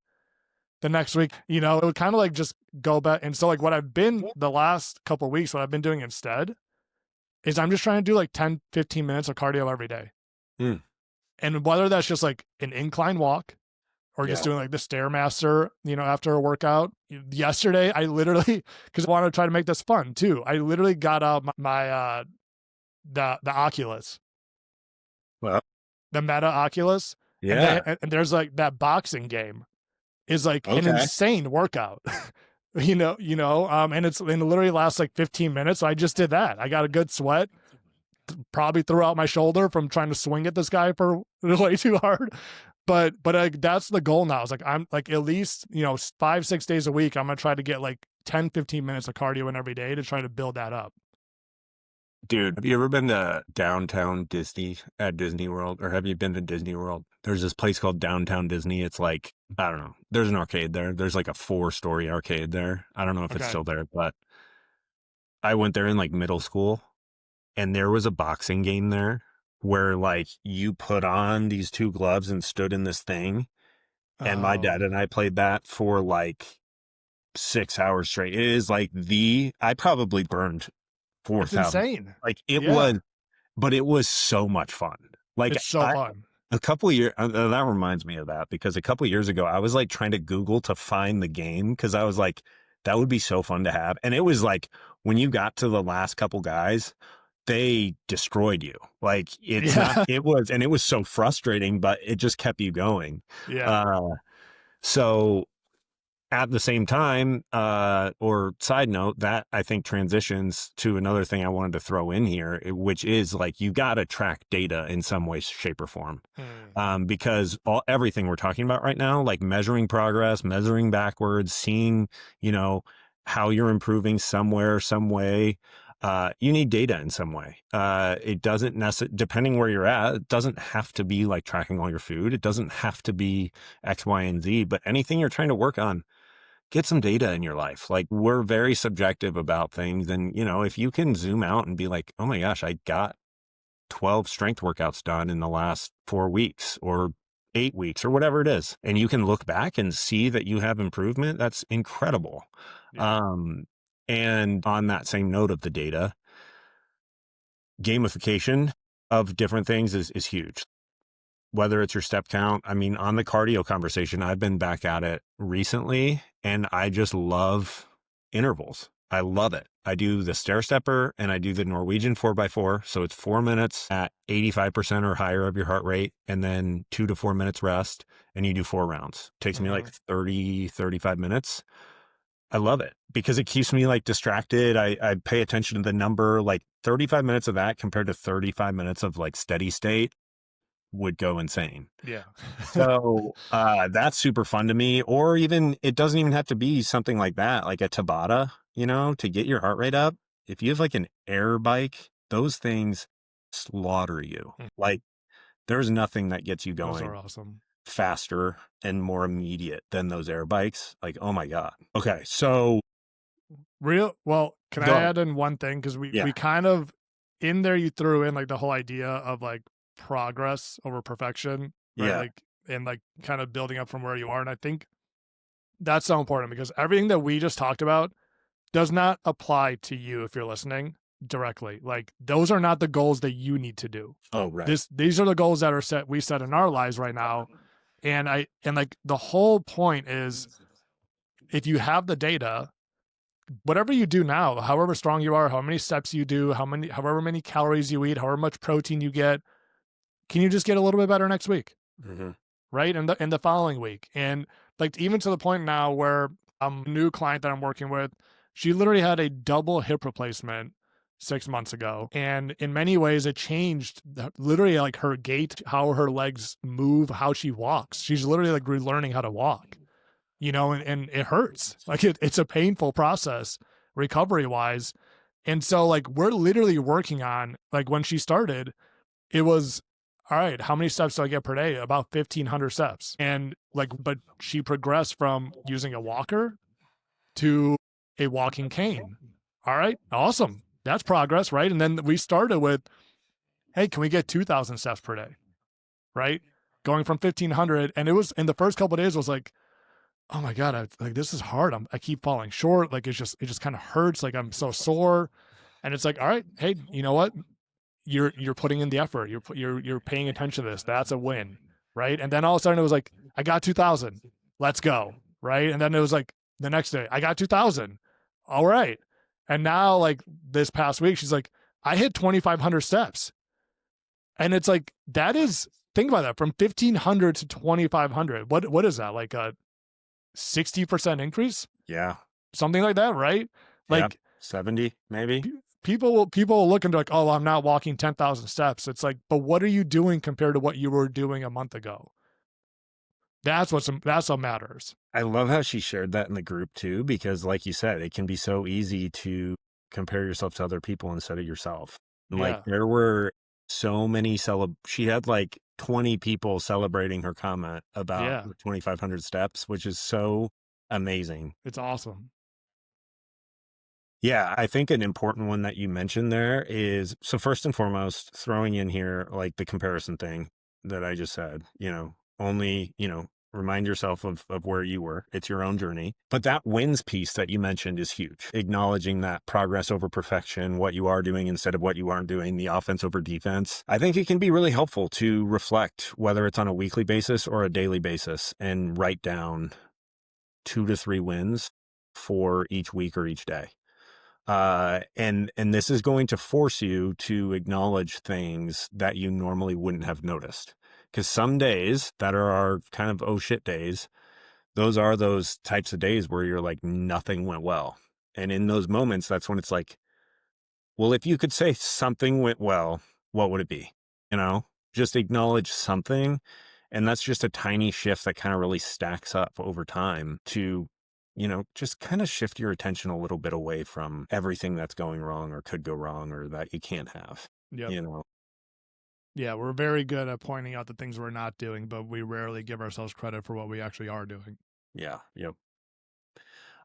Speaker 2: the next week, it would kind of like just go back. And so like what I've been the last couple of weeks, what I've been doing instead is I'm just trying to do like 10, 15 minutes of cardio every day.
Speaker 1: Mm.
Speaker 2: And whether that's just like an incline walk or just
Speaker 1: Yeah.
Speaker 2: doing like the Stairmaster, after a workout. Yesterday, I literally, because I wanted to try to make this fun too, I literally got out the Oculus,
Speaker 1: Well,
Speaker 2: the Meta Oculus, and
Speaker 1: yeah.
Speaker 2: there's like that boxing game is like an
Speaker 1: Okay.
Speaker 2: insane workout. And it literally lasts like 15 minutes. So I just did that. I got a good sweat, probably threw out my shoulder from trying to swing at this guy for way too hard. But like that's the goal now. It's like I'm like at least, 5, 6 days a week, I'm gonna try to get like 10, 15 minutes of cardio in every day to try to build that up.
Speaker 1: Dude, have you ever been to downtown Disney at Disney World, or have you been to Disney World? There's this place called Downtown Disney. It's like, I don't know. There's an arcade there. There's like a 4-story arcade there. I don't know if it's
Speaker 2: Okay.
Speaker 1: still there, but I went there in like middle school, and there was a boxing game there where like you put on these 2 gloves and stood in this thing. And my
Speaker 2: Oh,
Speaker 1: dad and I played that for like 6 hours straight. It is like I probably burned
Speaker 2: it's
Speaker 1: 4,000.
Speaker 2: insane.
Speaker 1: Like it
Speaker 2: Yeah.
Speaker 1: was, but it was so much fun. Like
Speaker 2: It's so fun.
Speaker 1: a couple of years, that reminds me of that because a couple of years ago, I was like trying to Google to find the game because I was like, that would be so fun to have. And it was like when you got to the last couple guys, they destroyed you. Like it's not,
Speaker 2: Yeah.
Speaker 1: and it was so frustrating, but it just kept you going.
Speaker 2: Yeah.
Speaker 1: Uh, so at the same time, or side note, that I think transitions to another thing I wanted to throw in here, which is like you got to track data in some way, shape, or form,
Speaker 2: Mm.
Speaker 1: because everything we're talking about right now, like measuring progress, measuring backwards, seeing, you know, how you're improving somewhere, some way. You need data in some way. It doesn't necessarily, depending where you're at, it doesn't have to be like tracking all your food. It doesn't have to be X, Y, and Z, but anything you're trying to work on, get some data in your life. Like, we're very subjective about things. And, if you can zoom out and be like, oh my gosh, I got 12 strength workouts done in the last 4 weeks or 8 weeks or whatever it is, and you can look back and see that you have improvement, that's incredible.
Speaker 2: Yeah.
Speaker 1: Um, and on that same note of the data, gamification of different things is huge. Whether it's your step count, I mean, on the cardio conversation, I've been back at it recently and I just love intervals. I love it. I do the stair stepper and I do the Norwegian 4x4. So it's 4 minutes at 85% or higher of your heart rate, and then 2 to 4 minutes rest. And you do 4 rounds. Takes me like 30, 35 minutes. I love it because it keeps me like distracted. I pay attention to the number, like 35 minutes of that compared to 35 minutes of like steady state would go insane.
Speaker 2: Yeah.
Speaker 1: So that's super fun to me. Or even, it doesn't even have to be something like that, like a Tabata, to get your heart rate up. If you have like an air bike, those things slaughter you. Like, there's nothing that gets you
Speaker 2: Those are
Speaker 1: going
Speaker 2: awesome.
Speaker 1: faster and more immediate than those air bikes. Like, oh my God. Okay. So
Speaker 2: Well, can I
Speaker 1: go.
Speaker 2: add in one thing? Because
Speaker 1: Yeah.
Speaker 2: we kind of, in there, you threw in like the whole idea of like progress over perfection, right?
Speaker 1: Yeah.
Speaker 2: Like, and like kind of building up from where you are. And I think that's so important because everything that we just talked about does not apply to you if you're listening directly. Like, those are not the goals that you need to do.
Speaker 1: Oh, right.
Speaker 2: These are the goals that are we set in our lives right now. And like the whole point is, if you have the data, whatever you do now, however strong you are, how many steps you do, however many calories you eat, however much protein you get, can you just get a little bit better next week?
Speaker 1: Mm-hmm.
Speaker 2: Right? And the following week. And like, even to the point now where a new client that I'm working with, she literally had a double hip replacement 6 months ago. And in many ways, it changed literally like her gait, how her legs move, how she walks. She's literally like relearning how to walk, and it hurts. Like, it's a painful process recovery wise. And so like, we're literally working on, like, when she started, it was, all right, how many steps do I get per day? About 1,500 steps. And like, but she progressed from using a walker to a walking cane. All right, awesome. That's progress, right? And then we started with, hey, can we get 2,000 steps per day? Right? Going from 1,500. And it was, in the first couple of days, was like, oh my God, like, this is hard. I keep falling short. Like, it just kind of hurts. Like, I'm so sore. And it's like, all right, hey, you know what? You're putting in the effort. You're paying attention to this. That's a win, right? And then all of a sudden it was like, I got 2,000. Let's go, right? And then it was like the next day, I got 2,000. All right. And now, like, this past week, she's like, I hit 2,500 steps. And it's like, that is, think about that, from 1,500 to 2,500. What is that? Like a 60% increase?
Speaker 1: Yeah.
Speaker 2: Something like that, right? Like,
Speaker 1: 70 maybe.
Speaker 2: people will look and be like, oh, I'm not walking 10,000 steps. It's like, but what are you doing compared to what you were doing a month ago? That's what matters.
Speaker 1: I love how she shared that in the group too, because like you said, it can be so easy to compare yourself to other people instead of yourself. And like,
Speaker 2: Yeah.
Speaker 1: there were so many she had like 20 people celebrating her comment about
Speaker 2: Yeah.
Speaker 1: the 2,500 steps, which is so amazing.
Speaker 2: It's awesome.
Speaker 1: Yeah, I think an important one that you mentioned there is, so first and foremost, throwing in here like the comparison thing that I just said, only, remind yourself of where you were. It's your own journey. But that wins piece that you mentioned is huge. Acknowledging that progress over perfection, what you are doing instead of what you aren't doing, the offense over defense. I think it can be really helpful to reflect, whether it's on a weekly basis or a daily basis, and write down 2 to 3 wins for each week or each day. And this is going to force you to acknowledge things that you normally wouldn't have noticed. Because some days that are our kind of oh shit days, those are those types of days where you're like, nothing went well. And in those moments, that's when it's like, well, if you could say something went well, what would it be? Just acknowledge something. And that's just a tiny shift that kind of really stacks up over time to just kind of shift your attention a little bit away from everything that's going wrong or could go wrong or that you can't have,
Speaker 2: Yep.
Speaker 1: you know?
Speaker 2: Yeah, we're very good at pointing out the things we're not doing, but we rarely give ourselves credit for what we actually are doing.
Speaker 1: Yeah. Yep.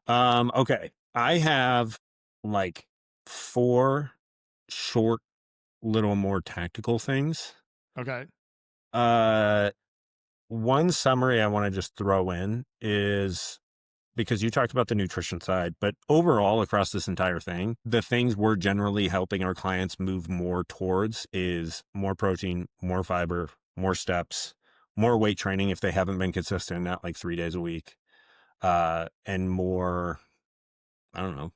Speaker 1: Okay. I have like 4 short, little more tactical things.
Speaker 2: Okay.
Speaker 1: Uh, One summary I want to just throw in is because you talked about the nutrition side, but overall across this entire thing, the things we're generally helping our clients move more towards is more protein, more fiber, more steps, more weight training if they haven't been consistent at like 3 days a week, and more, I don't know,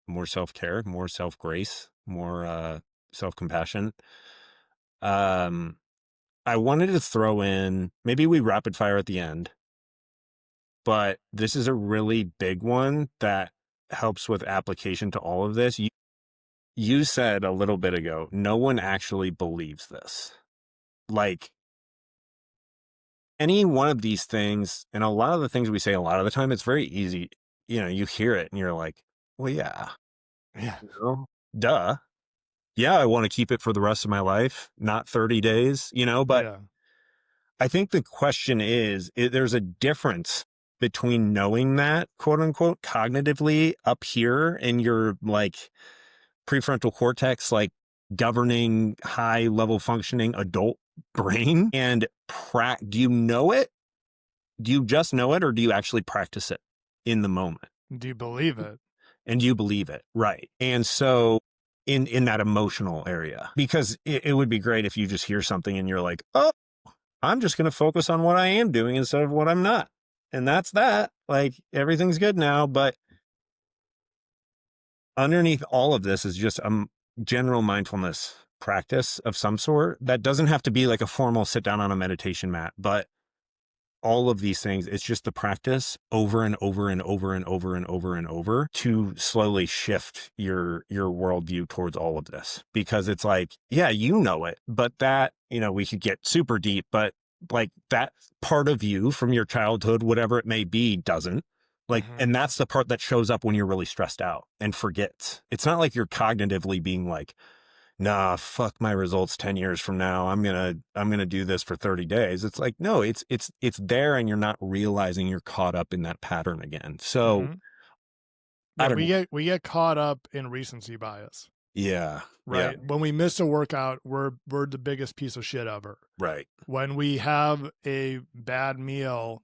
Speaker 1: more self-care, more self-grace, more self-compassion. Um, I wanted to throw in, maybe we rapid fire at the end, but this is a really big one that helps with application to all of this. You said a little bit ago, no one actually believes this. Like any one of these things, and a lot of the things we say a lot of the time, it's very easy. You hear it and you're like, well, yeah,
Speaker 2: Yeah.
Speaker 1: duh. Yeah, I want to keep it for the rest of my life, not 30 days, but
Speaker 2: Yeah.
Speaker 1: I think the question is, there's a difference between knowing that, quote unquote, cognitively up here in your like prefrontal cortex, like governing high level functioning adult brain, and do you know it? Do you just know it, or do you actually practice it in the moment?
Speaker 2: Do you believe it?
Speaker 1: And do you believe it? Right. And so in that emotional area, because it would be great if you just hear something and you're like, oh, I'm just going to focus on what I am doing instead of what I'm not. And that's that. Like everything's good now. But underneath all of this is just a general mindfulness practice of some sort that doesn't have to be like a formal sit down on a meditation mat, but all of these things, it's just the practice over and over and over and over and over and over to slowly shift your worldview towards all of this. Because it's like, yeah, you know it, but that, we could get super deep, but like that part of you from your childhood, whatever it may be, doesn't. Like,
Speaker 2: Mhm.
Speaker 1: and that's the part that shows up when you're really stressed out and forgets. It's not like you're cognitively being like, nah, fuck my results 10 years from now. I'm going to do this for 30 days. It's like, no, it's there and you're not realizing you're caught up in that pattern again. So
Speaker 2: Mhm.
Speaker 1: I
Speaker 2: Yeah,
Speaker 1: don't know.
Speaker 2: we get caught up in recency bias,
Speaker 1: Yeah. Yeah.
Speaker 2: right? When we miss a workout, we're the biggest piece of shit ever.
Speaker 1: Right.
Speaker 2: When we have a bad meal,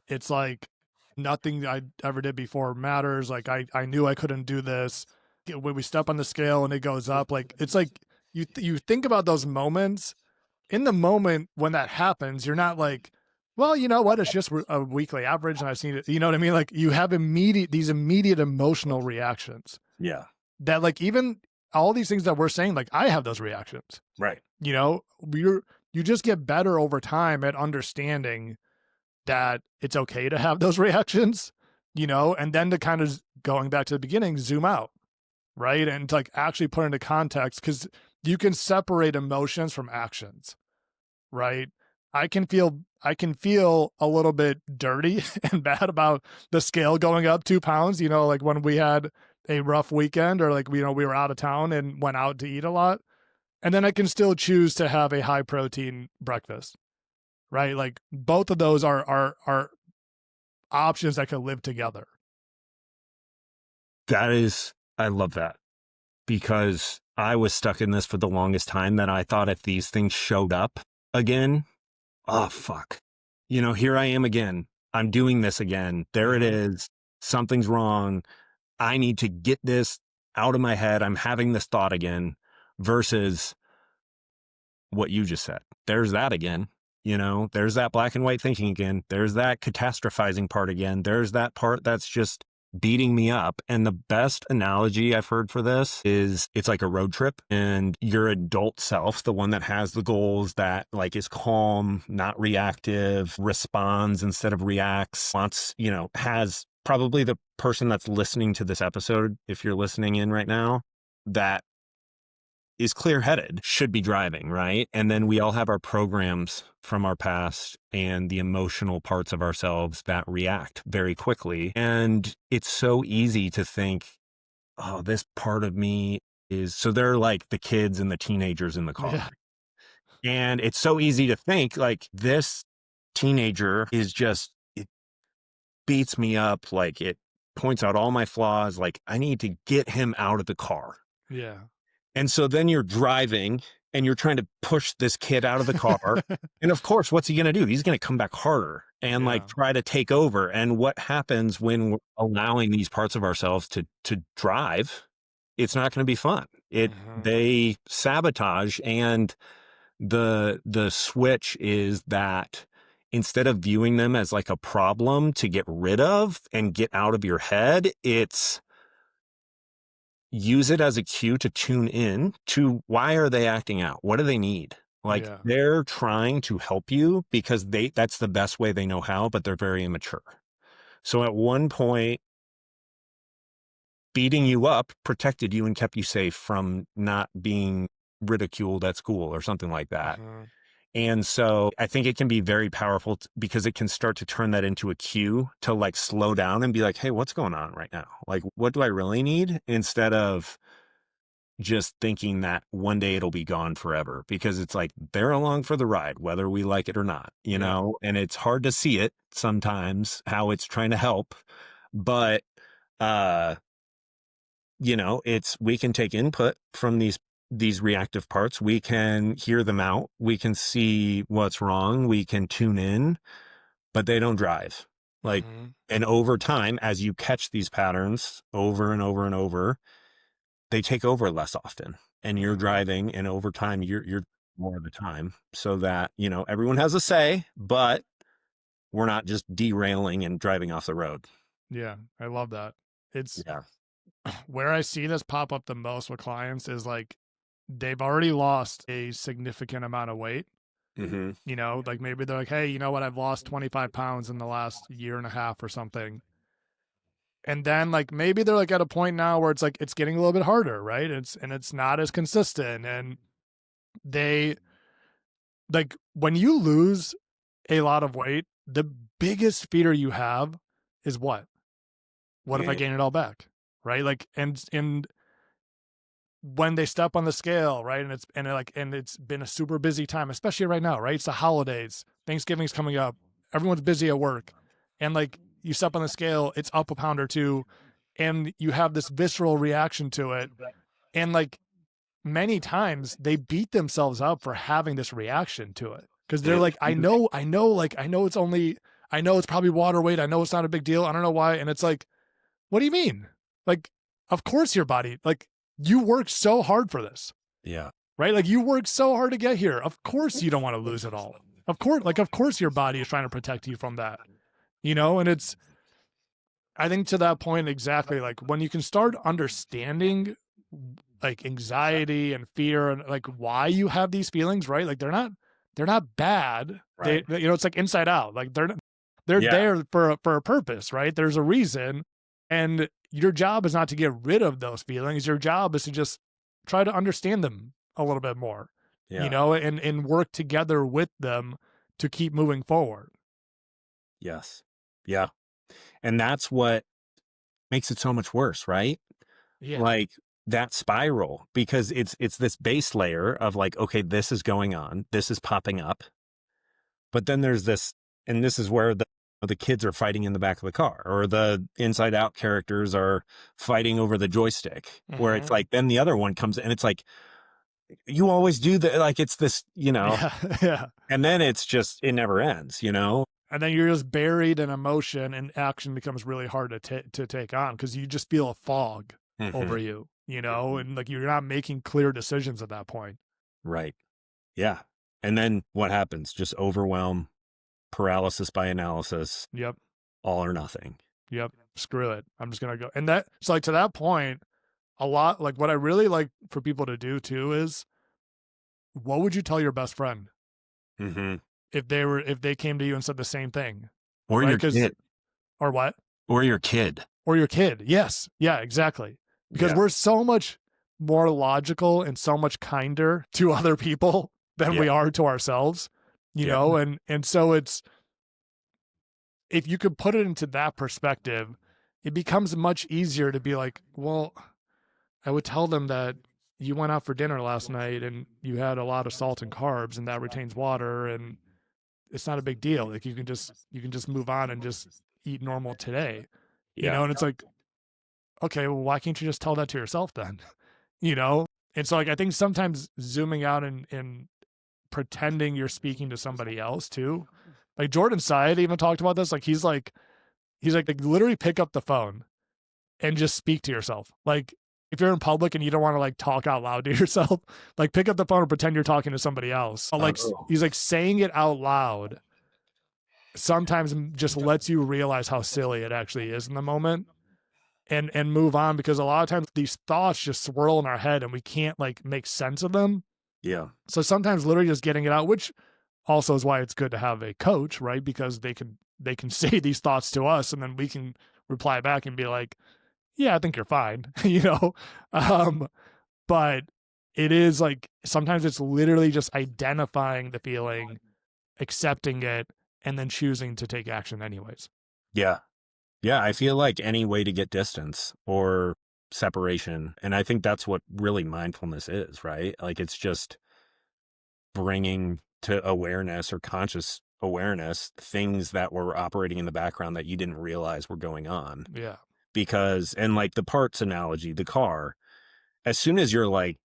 Speaker 2: it's like nothing I ever did before matters. Like I knew I couldn't do this. When we step on the scale and it goes up, like it's like you think about those moments. In the moment when that happens, you're not like, well, you know what? It's just a weekly average, and I've seen it. You know what I mean? Like you have these immediate emotional reactions
Speaker 1: Yeah.
Speaker 2: that, like, even all these things that we're saying, like I have those reactions.
Speaker 1: Right.
Speaker 2: You know, you just get better over time at understanding that it's okay to have those reactions, and then to kind of going back to the beginning, zoom out, right? And to like actually put into context because you can separate emotions from actions, right? I can feel a little bit dirty and bad about the scale going up 2 pounds, like when we had a rough weekend or like, we were out of town and went out to eat a lot. And then I can still choose to have a high protein breakfast, right? Like both of those are options that could live together.
Speaker 1: I love that because I was stuck in this for the longest time that I thought if these things showed up again, oh, fuck. Here I am again. I'm doing this again. There it
Speaker 2: Mhm.
Speaker 1: is. Something's wrong. I need to get this out of my head. I'm having this thought again versus what you just said. There's that again. There's that black and white thinking again. There's that catastrophizing part again. There's that part that's just beating me up. And the best analogy I've heard for this is it's like a road trip and your adult self, the one that has the goals, that like is calm, not reactive, responds instead of reacts, has probably the person that's listening to this episode, if you're listening in right now, that is clear-headed should be driving, right? And then we all have our programs from our past and the emotional parts of ourselves that react very quickly. And it's so easy to think, oh, this part of me is, so they're like the kids and the teenagers in the car.
Speaker 2: Yeah.
Speaker 1: And it's so easy to think like this teenager is just, it beats me up. Like it points out all my flaws. Like I need to get him out of the car.
Speaker 2: Yeah.
Speaker 1: And so then you're driving and you're trying to push this kid out of the car. And of course, what's he going to do? He's going to come back harder and
Speaker 2: Yeah.
Speaker 1: like try to take over. And what happens when we're allowing these parts of ourselves to drive? It's not going to be fun. They sabotage. And the switch is that instead of viewing them as like a problem to get rid of and get out of your head, it's use it as a cue to tune in to why are they acting out? What do they need? Like
Speaker 2: Yeah.
Speaker 1: they're trying to help you because that's the best way they know how, but they're very immature. So at one point, beating you up protected you and kept you safe from not being ridiculed at school or something like that. And so I think it can be very powerful because it can start to turn that into a cue to like slow down and be like, hey, what's going on right now? Like, what do I really need? Instead of just thinking that one day it'll be gone forever, because it's like they're along for the ride, whether we like it or not, you know, and it's hard to see it sometimes how it's trying to help. But, you know, we can take input from these reactive parts. We can hear them out. We can see what's wrong. We can tune in, but they don't drive. Like, and over time, as you catch these patterns over and over and over, they take over less often and you're driving, and over time you're more of the time, so that, you know, everyone has a say, but we're not just derailing and driving off the road.
Speaker 2: Yeah. I love that. It's
Speaker 1: Yeah.
Speaker 2: where I see this pop up the most with clients is like they've already lost a significant amount of weight. You know, like maybe they're like, hey, you know what? I've lost 25 pounds in the last year and a half or something. And then like maybe they're like at a point now where it's like it's getting a little bit harder, right? It's not as consistent. And they like when you lose a lot of weight, the biggest fear you have is what? What if I
Speaker 1: Yeah.
Speaker 2: gain it all back? Right? Like and when they step on the scale, right? And it's been a super busy time, especially right now, right? It's the holidays, Thanksgiving's coming up, everyone's busy at work. And like you step on the scale, it's up a pound or two, and you have this visceral reaction to it. And like many times they beat themselves up for having this reaction to it. Cause they're like, I know it's probably water weight. I know it's not a big deal. I don't know why. And it's like, what do you mean? Like, of course your body, like you worked so hard for this,
Speaker 1: Yeah.
Speaker 2: right? Like you worked so hard to get here. Of course you don't want to lose it all. Of course your body is trying to protect you from that, you know? And I think to that point, exactly, like when you can start understanding like anxiety and fear and like why you have these feelings, right? Like they're not bad.
Speaker 1: Right.
Speaker 2: You know, it's like Inside Out. Like they're there for a purpose, right? There's a reason. And your job is not to get rid of those feelings. Your job is to just try to understand them a little bit more, you know, and work together with them to keep moving forward.
Speaker 1: Yes. Yeah. And that's what makes it so much worse, right?
Speaker 2: Yeah.
Speaker 1: Like that spiral, because it's this base layer of like, okay, this is going on, this is popping up, but then there's this, and this is where the kids are fighting in the back of the car, or the Inside Out characters are fighting over the joystick, where it's like, then the other one comes and it's like, you always do that. Like it's this, you know,
Speaker 2: Yeah.
Speaker 1: and then it's just, it never ends, you know?
Speaker 2: And then you're just buried in emotion, and action becomes really hard to take on because you just feel a fog over you, you know, and like you're not making clear decisions at that point.
Speaker 1: Right. Yeah. And then what happens? Just overwhelm, paralysis by analysis,
Speaker 2: Yep.
Speaker 1: all or nothing.
Speaker 2: Yep. Screw it. I'm just going to go. And so like to that point, a lot, like what I really like for people to do too is, what would you tell your best friend if they came to you and said the same thing?
Speaker 1: Or
Speaker 2: right?
Speaker 1: your kid.
Speaker 2: Or what?
Speaker 1: Or your kid.
Speaker 2: Or your kid. Yes. Yeah, exactly. Because we're so much more logical and so much kinder to other people than
Speaker 1: Yeah.
Speaker 2: we are to ourselves, you
Speaker 1: Yeah.
Speaker 2: know? And so it's, if you could put it into that perspective, it becomes much easier to be like, well, I would tell them that you went out for dinner last night and you had a lot of salt and carbs and that retains water, and it's not a big deal. Like you can just move on and just eat normal today, you
Speaker 1: Yeah.
Speaker 2: know? And it's like, okay, well, why can't you just tell that to yourself then? You know? And so like I think sometimes zooming out and pretending you're speaking to somebody else too. Like Jordan Syed even talked about this. Like like literally pick up the phone and just speak to yourself. Like if you're in public and you don't want to like talk out loud to yourself, like pick up the phone and pretend you're talking to somebody else. Like
Speaker 1: Oh,
Speaker 2: he's like saying it out loud sometimes just lets you realize how silly it actually is in the moment and move on, because a lot of times these thoughts just swirl in our head and we can't like make sense of them.
Speaker 1: yeah.
Speaker 2: So sometimes literally just getting it out, which also is why it's good to have a coach, right? Because they can say these thoughts to us and then we can reply back and be like, yeah, I think you're fine, you know? Um, but it is like sometimes it's literally just identifying the feeling, accepting it, and then choosing to take action anyways.
Speaker 1: Yeah. Yeah. I feel like any way to get distance or separation. And I think that's what really mindfulness is, right? Like it's just bringing to awareness or conscious awareness things that were operating in the background that you didn't realize were going on.
Speaker 2: Yeah.
Speaker 1: Because, and like the parts analogy, the car, as soon as you're like,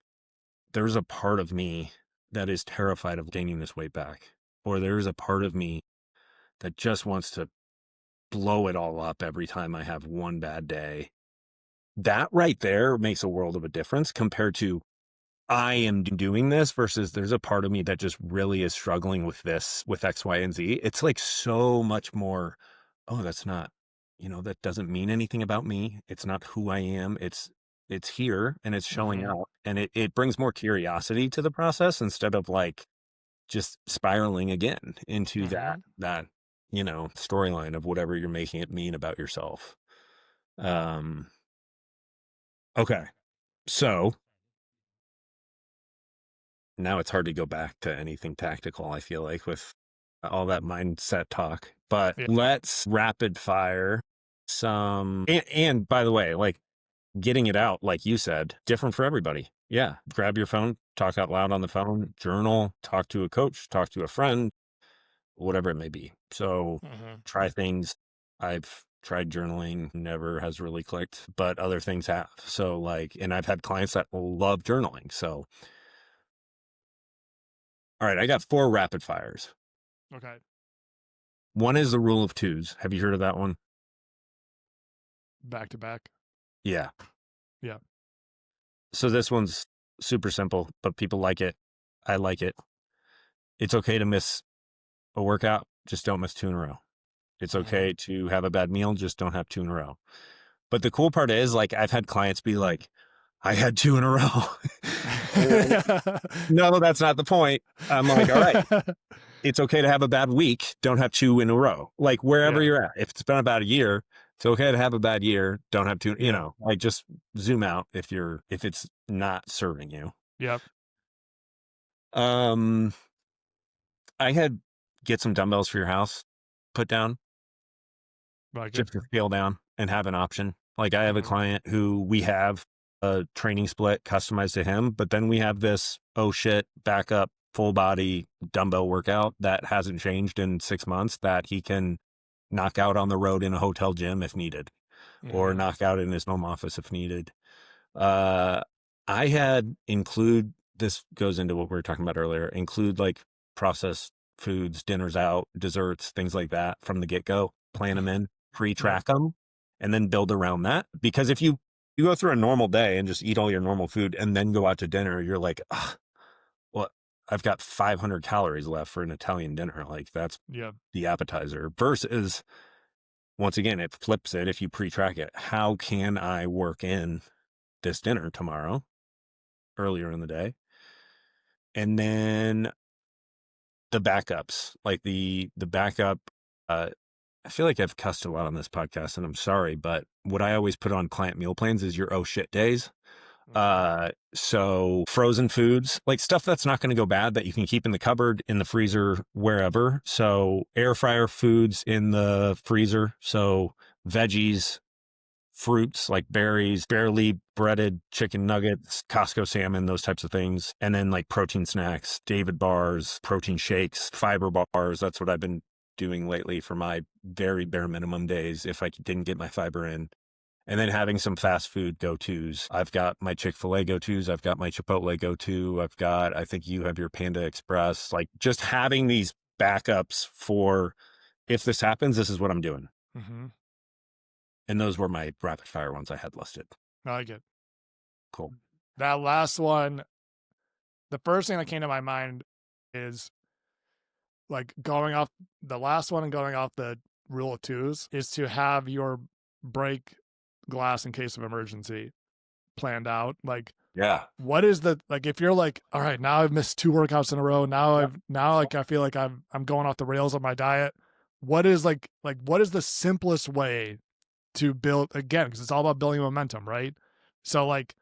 Speaker 1: there's a part of me that is terrified of gaining this weight back, or there's a part of me that just wants to blow it all up every time I have one bad day. That right there makes a world of a difference compared to I am doing this versus there's a part of me that just really is struggling with this, with X, Y, and Z. It's like so much more, oh, that's not, that doesn't mean anything about me. It's not who I am. It's here and it's showing
Speaker 2: Mm-hmm.
Speaker 1: out. And it brings more curiosity to the process instead of like just spiraling again into
Speaker 2: Mm-hmm.
Speaker 1: that, storyline of whatever you're making it mean about yourself. Um, okay. So now it's hard to go back to anything tactical, I feel like, with all that mindset talk. But
Speaker 2: Yeah.
Speaker 1: let's rapid fire some. And by the way, like getting it out, like you said, different for everybody. Yeah. Grab your phone, talk out loud on the phone, journal, talk to a coach, talk to a friend, whatever it may be. So
Speaker 2: Mm-hmm.
Speaker 1: try things. I've tried journaling, never has really clicked, but other things have. So, like, and I've had clients that love journaling. So, all right, I got 4 rapid fires.
Speaker 2: Okay.
Speaker 1: One is the rule of twos. Have you heard of that one?
Speaker 2: Back to back.
Speaker 1: Yeah.
Speaker 2: Yeah.
Speaker 1: So this one's super simple, but people like it. I like it. It's okay to miss a workout. Just don't miss 2 in a row. It's
Speaker 2: Mm-hmm.
Speaker 1: okay to have a bad meal. Just don't have 2 in a row. But the cool part is, like, I've had clients be like, I had 2 in a row. And no, that's not the point. I'm like, all right, it's okay to have a bad week. Don't have 2 in a row. Like wherever
Speaker 2: Yeah.
Speaker 1: you're at. If it's been about a year, it's okay to have a bad year. Don't have 2,
Speaker 2: Yeah.
Speaker 1: like just zoom out if it's not serving you.
Speaker 2: Yep.
Speaker 1: Um, I had get some dumbbells for your house, put down
Speaker 2: Like it.
Speaker 1: just to scale down and have an option. Like I have a
Speaker 2: Mm-hmm.
Speaker 1: client who we have a training split customized to him, but then we have this, oh shit, backup full body dumbbell workout that hasn't changed in 6 months that he can knock out on the road in a hotel gym if needed, or
Speaker 2: Mm-hmm.
Speaker 1: knock out in his home office if needed. Uh, I had include, this goes into what we were talking about earlier, include like processed foods, dinners out, desserts, things like that from the get go, plan them in,
Speaker 2: Yep.
Speaker 1: pre-track them, and then build around that. Because if you go through a normal day and just eat all your normal food and then go out to dinner, you're like, well, I've got 500 calories left for an Italian dinner. Like that's
Speaker 2: Yep.
Speaker 1: the appetizer versus, once again, it flips it. If you pre-track it, how can I work in this dinner tomorrow earlier in the day? And then the backups, like the backup, uh, I feel like I've cussed a lot on this podcast and I'm sorry, but what I always put on client meal plans is your oh shit days. So frozen foods, like stuff that's not going to go bad that you can keep in the cupboard, in the freezer, wherever. So air fryer foods in the freezer. So veggies, fruits like berries, barely breaded chicken nuggets, Costco salmon, those types of things. And then like protein snacks, David bars, protein shakes, fiber bars. That's what I've been doing lately for my very bare minimum days if I didn't get my fiber in. And then having some fast food go-tos. I've got my Chick-fil-A go-tos. I've got my Chipotle go-to. I think you have your Panda Express. Like just having these backups for if this happens, this is what I'm doing.
Speaker 2: Mm-hmm.
Speaker 1: And those were my rapid fire ones I had listed.
Speaker 2: I like it.
Speaker 1: Cool.
Speaker 2: That last one, the first thing that came to my mind is like going off the last one and going off the rule of twos is to have your break glass in case of emergency planned out. Like,
Speaker 1: yeah,
Speaker 2: what is the, like, if you're like, all right, now I've missed 2 workouts in a row. Now like I feel like I'm going off the rails of my diet. What is what is the simplest way to build, again, because it's all about building momentum, right? So like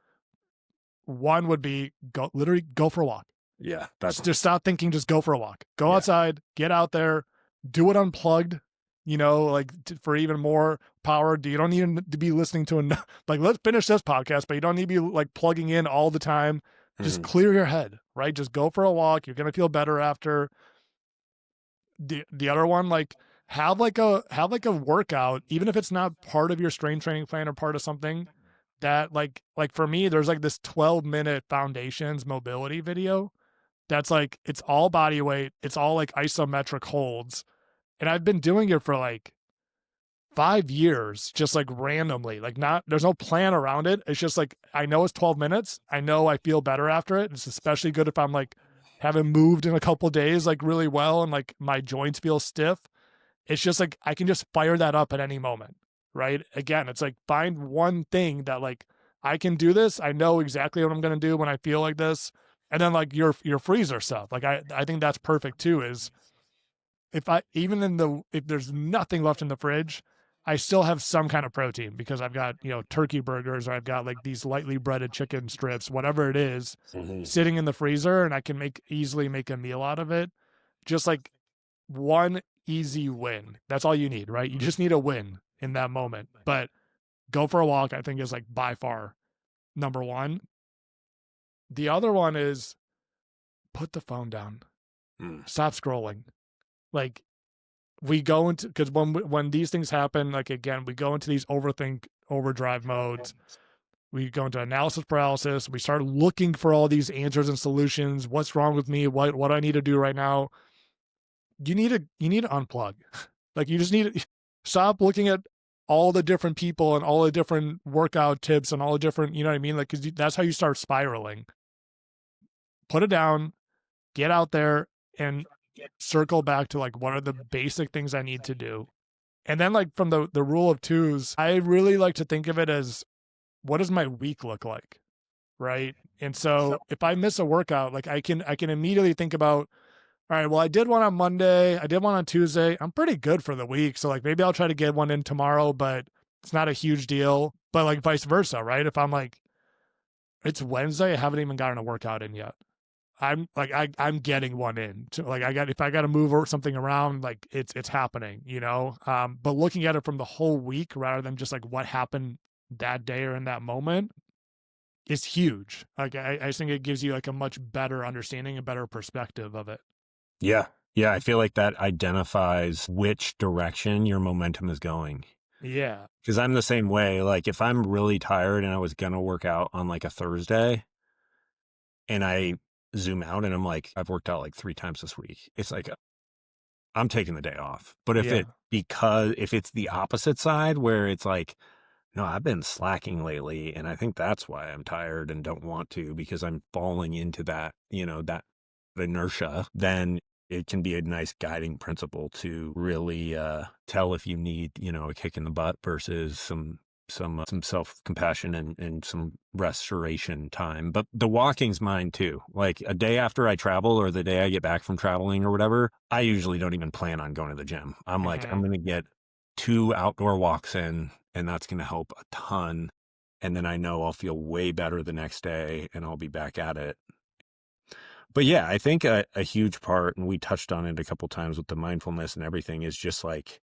Speaker 2: one would be literally go for a walk.
Speaker 1: Yeah. That's
Speaker 2: just stop thinking, just go for a walk. Go outside, get out there, do it unplugged, like for even more power. You don't need to be listening to like, let's finish this podcast, but you don't need to be like plugging in all the time. Just clear your head, right? Just go for a walk. You're going to feel better after. The other one, like have like a workout, even if it's not part of your strength training plan or part of something that like for me, there's like this 12-minute foundations mobility video. That's like, it's all body weight. It's all like isometric holds. And I've been doing it for like 5 years, just like randomly, like there's no plan around it. It's just like, I know it's 12 minutes. I know I feel better after it. It's especially good if I'm like, haven't moved in a couple of days, like really well. And like my joints feel stiff. It's just like, I can just fire that up at any moment. Right. Again, it's like find one thing that like, I can do this. I know exactly what I'm going to do when I feel like this. And then like your freezer stuff, like I think that's perfect too. Is if there's nothing left in the fridge, I still have some kind of protein because I've got turkey burgers, or I've got like these lightly breaded chicken strips, whatever it is, sitting in the freezer, and I can easily make a meal out of it. Just like one easy win. That's all you need, right? You just need a win in that moment. But go for a walk, I think, is like by far number one. The other one is put the phone down. Stop scrolling. Like we go into, because when these things happen, like again, we go into these overdrive modes. We go into analysis paralysis. We start looking for all these answers and solutions. What's wrong with me? What do I need to do right now? You need to unplug. Like you just need to stop looking at all the different people and all the different workout tips and all the different, you know what I mean? Like, because that's how you start spiraling. Put it down, get out there, and circle back to like, what are the basic things I need to do? And then like from the rule of twos, I really like to think of it as, what does my week look like? Right. And so if I miss a workout, like I can immediately think about, all right, well, I did one on Monday, I did one on Tuesday. I'm pretty good for the week. So like maybe I'll try to get one in tomorrow, but it's not a huge deal. But like vice versa, right? If I'm like, it's Wednesday, I haven't even gotten a workout in yet. I'm like, I'm getting one in. So like if I got to move something around, like it's happening, but looking at it from the whole week rather than just like what happened that day or in that moment is huge. Like I think it gives you like a much better understanding, a better perspective of it.
Speaker 1: Yeah. Yeah. I feel like that identifies which direction your momentum is going.
Speaker 2: Yeah.
Speaker 1: Because I'm the same way. Like if I'm really tired and I was going to work out on like a Thursday and I zoom out and I'm like, I've worked out like 3 times this week, it's like, I'm taking the day off. But if it's the opposite side where it's like, no, I've been slacking lately, and I think that's why I'm tired and don't want to, because I'm falling into that, that inertia, then it can be a nice guiding principle to really tell if you need, a kick in the butt versus some self-compassion and some restoration time. But the walking's mine too. Like a day after I travel or the day I get back from traveling or whatever, I usually don't even plan on going to the gym. I'm like, I'm going to get 2 outdoor walks in, and that's going to help a ton. And then I know I'll feel way better the next day and I'll be back at it. But yeah, I think a huge part, and we touched on it a couple times with the mindfulness and everything, is just like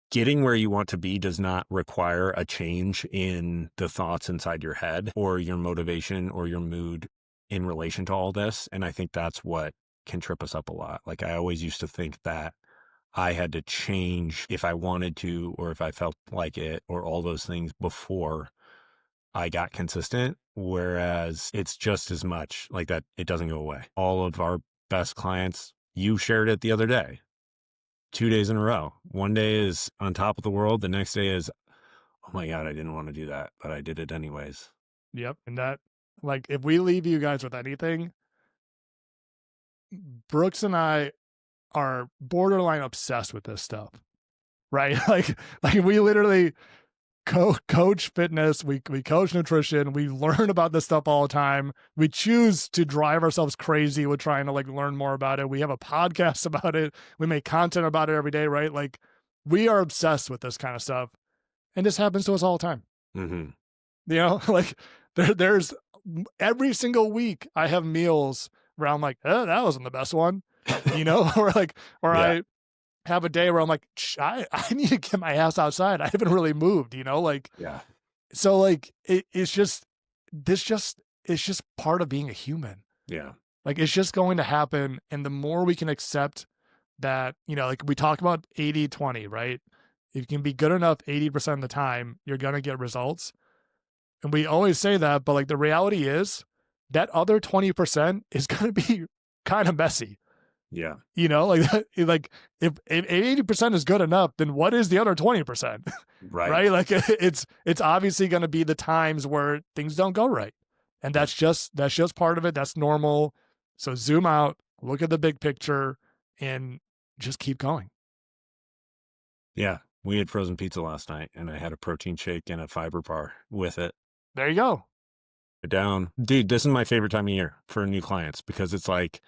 Speaker 1: getting where you want to be does not require a change in the thoughts inside your head or your motivation or your mood in relation to all this. And I think that's what can trip us up a lot. Like I always used to think that I had to change if I wanted to, or if I felt like it, or all those things before I got consistent. Whereas it's just as much like that. It doesn't go away. All of our best clients, you shared it the other day, 2 days in a row. One day is on top of the world. The next day is, oh my God, I didn't want to do that, but I did it anyways.
Speaker 2: Yep. And that, like, if we leave you guys with anything, Brooks and I are borderline obsessed with this stuff, right? like we literally coach fitness, we coach nutrition, we learn about this stuff all the time. We choose to drive ourselves crazy with trying to like learn more about it. We have a podcast about it. We make content about it every day, right? Like we are obsessed with this kind of stuff, and this happens to us all the time.
Speaker 1: Mm-hmm.
Speaker 2: You know, like there's every single week I have meals where I'm like, that wasn't the best one, you know, or yeah. I have a day where I'm like, I need to get my ass outside. I haven't really moved, you know, like,
Speaker 1: yeah.
Speaker 2: So like, it's just part of being a human.
Speaker 1: Yeah.
Speaker 2: Like it's just going to happen. And the more we can accept that, you know, like we talk about 80-20, right? If you can be good enough 80% of the time, you're going to get results. And we always say that, but like the reality is that other 20% is going to be kind of messy.
Speaker 1: Yeah.
Speaker 2: You know, like if 80% is good enough, then what is the other 20%?
Speaker 1: Right.
Speaker 2: Right. Like it's obviously going to be the times where things don't go right. And that's just part of it. That's normal. So zoom out, look at the big picture, and just keep going.
Speaker 1: Yeah. We had frozen pizza last night and I had a protein shake and a fiber bar with it.
Speaker 2: There you go.
Speaker 1: Down. Dude, this is my favorite time of year for new clients because it's like,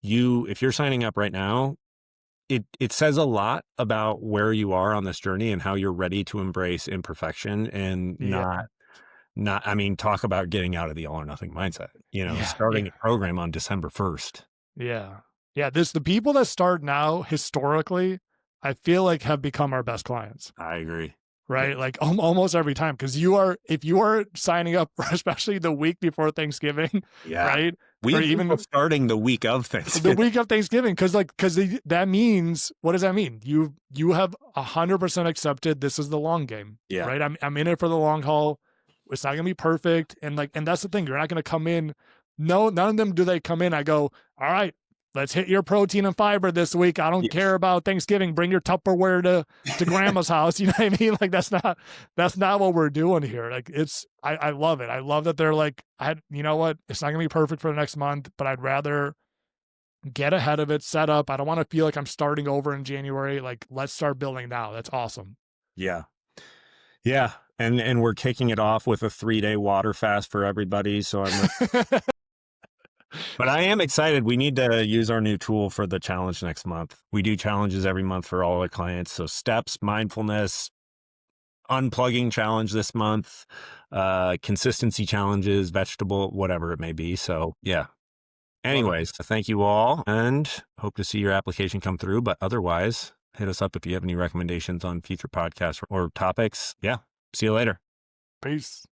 Speaker 1: if you're signing up right now, it says a lot about where you are on this journey and how you're ready to embrace imperfection and not, I mean, talk about getting out of the all or nothing mindset, you know, starting a program on December 1st.
Speaker 2: Yeah. Yeah. The people that start now historically, I feel like have become our best clients.
Speaker 1: I agree.
Speaker 2: Right. Yeah. Like almost every time. Cause if you are signing up, especially the week before Thanksgiving, right?
Speaker 1: We have even starting the week of Thanksgiving.
Speaker 2: The week of Thanksgiving. Cause that means, what does that mean? You have 100% accepted this is the long game. Yeah. Right. I'm in it for the long haul. It's not gonna be perfect. And that's the thing. You're not gonna come in. No, none of them do they come in. I go, all right, let's hit your protein and fiber this week. I don't care about Thanksgiving. Bring your Tupperware to grandma's house. You know what I mean? Like that's not what we're doing here. Like I love it. I love that they're like, you know what? It's not gonna be perfect for the next month, but I'd rather get ahead of it, set up. I don't want to feel like I'm starting over in January. Like let's start building now. That's awesome.
Speaker 1: Yeah. Yeah. And we're kicking it off with a 3-day water fast for everybody. So but I am excited. We need to use our new tool for the challenge next month. We do challenges every month for all our clients. So steps, mindfulness, unplugging challenge this month, consistency challenges, vegetable, whatever it may be. So yeah. Anyways, thank you all and hope to see your application come through. But otherwise, hit us up if you have any recommendations on future podcasts or topics. Yeah. See you later.
Speaker 2: Peace.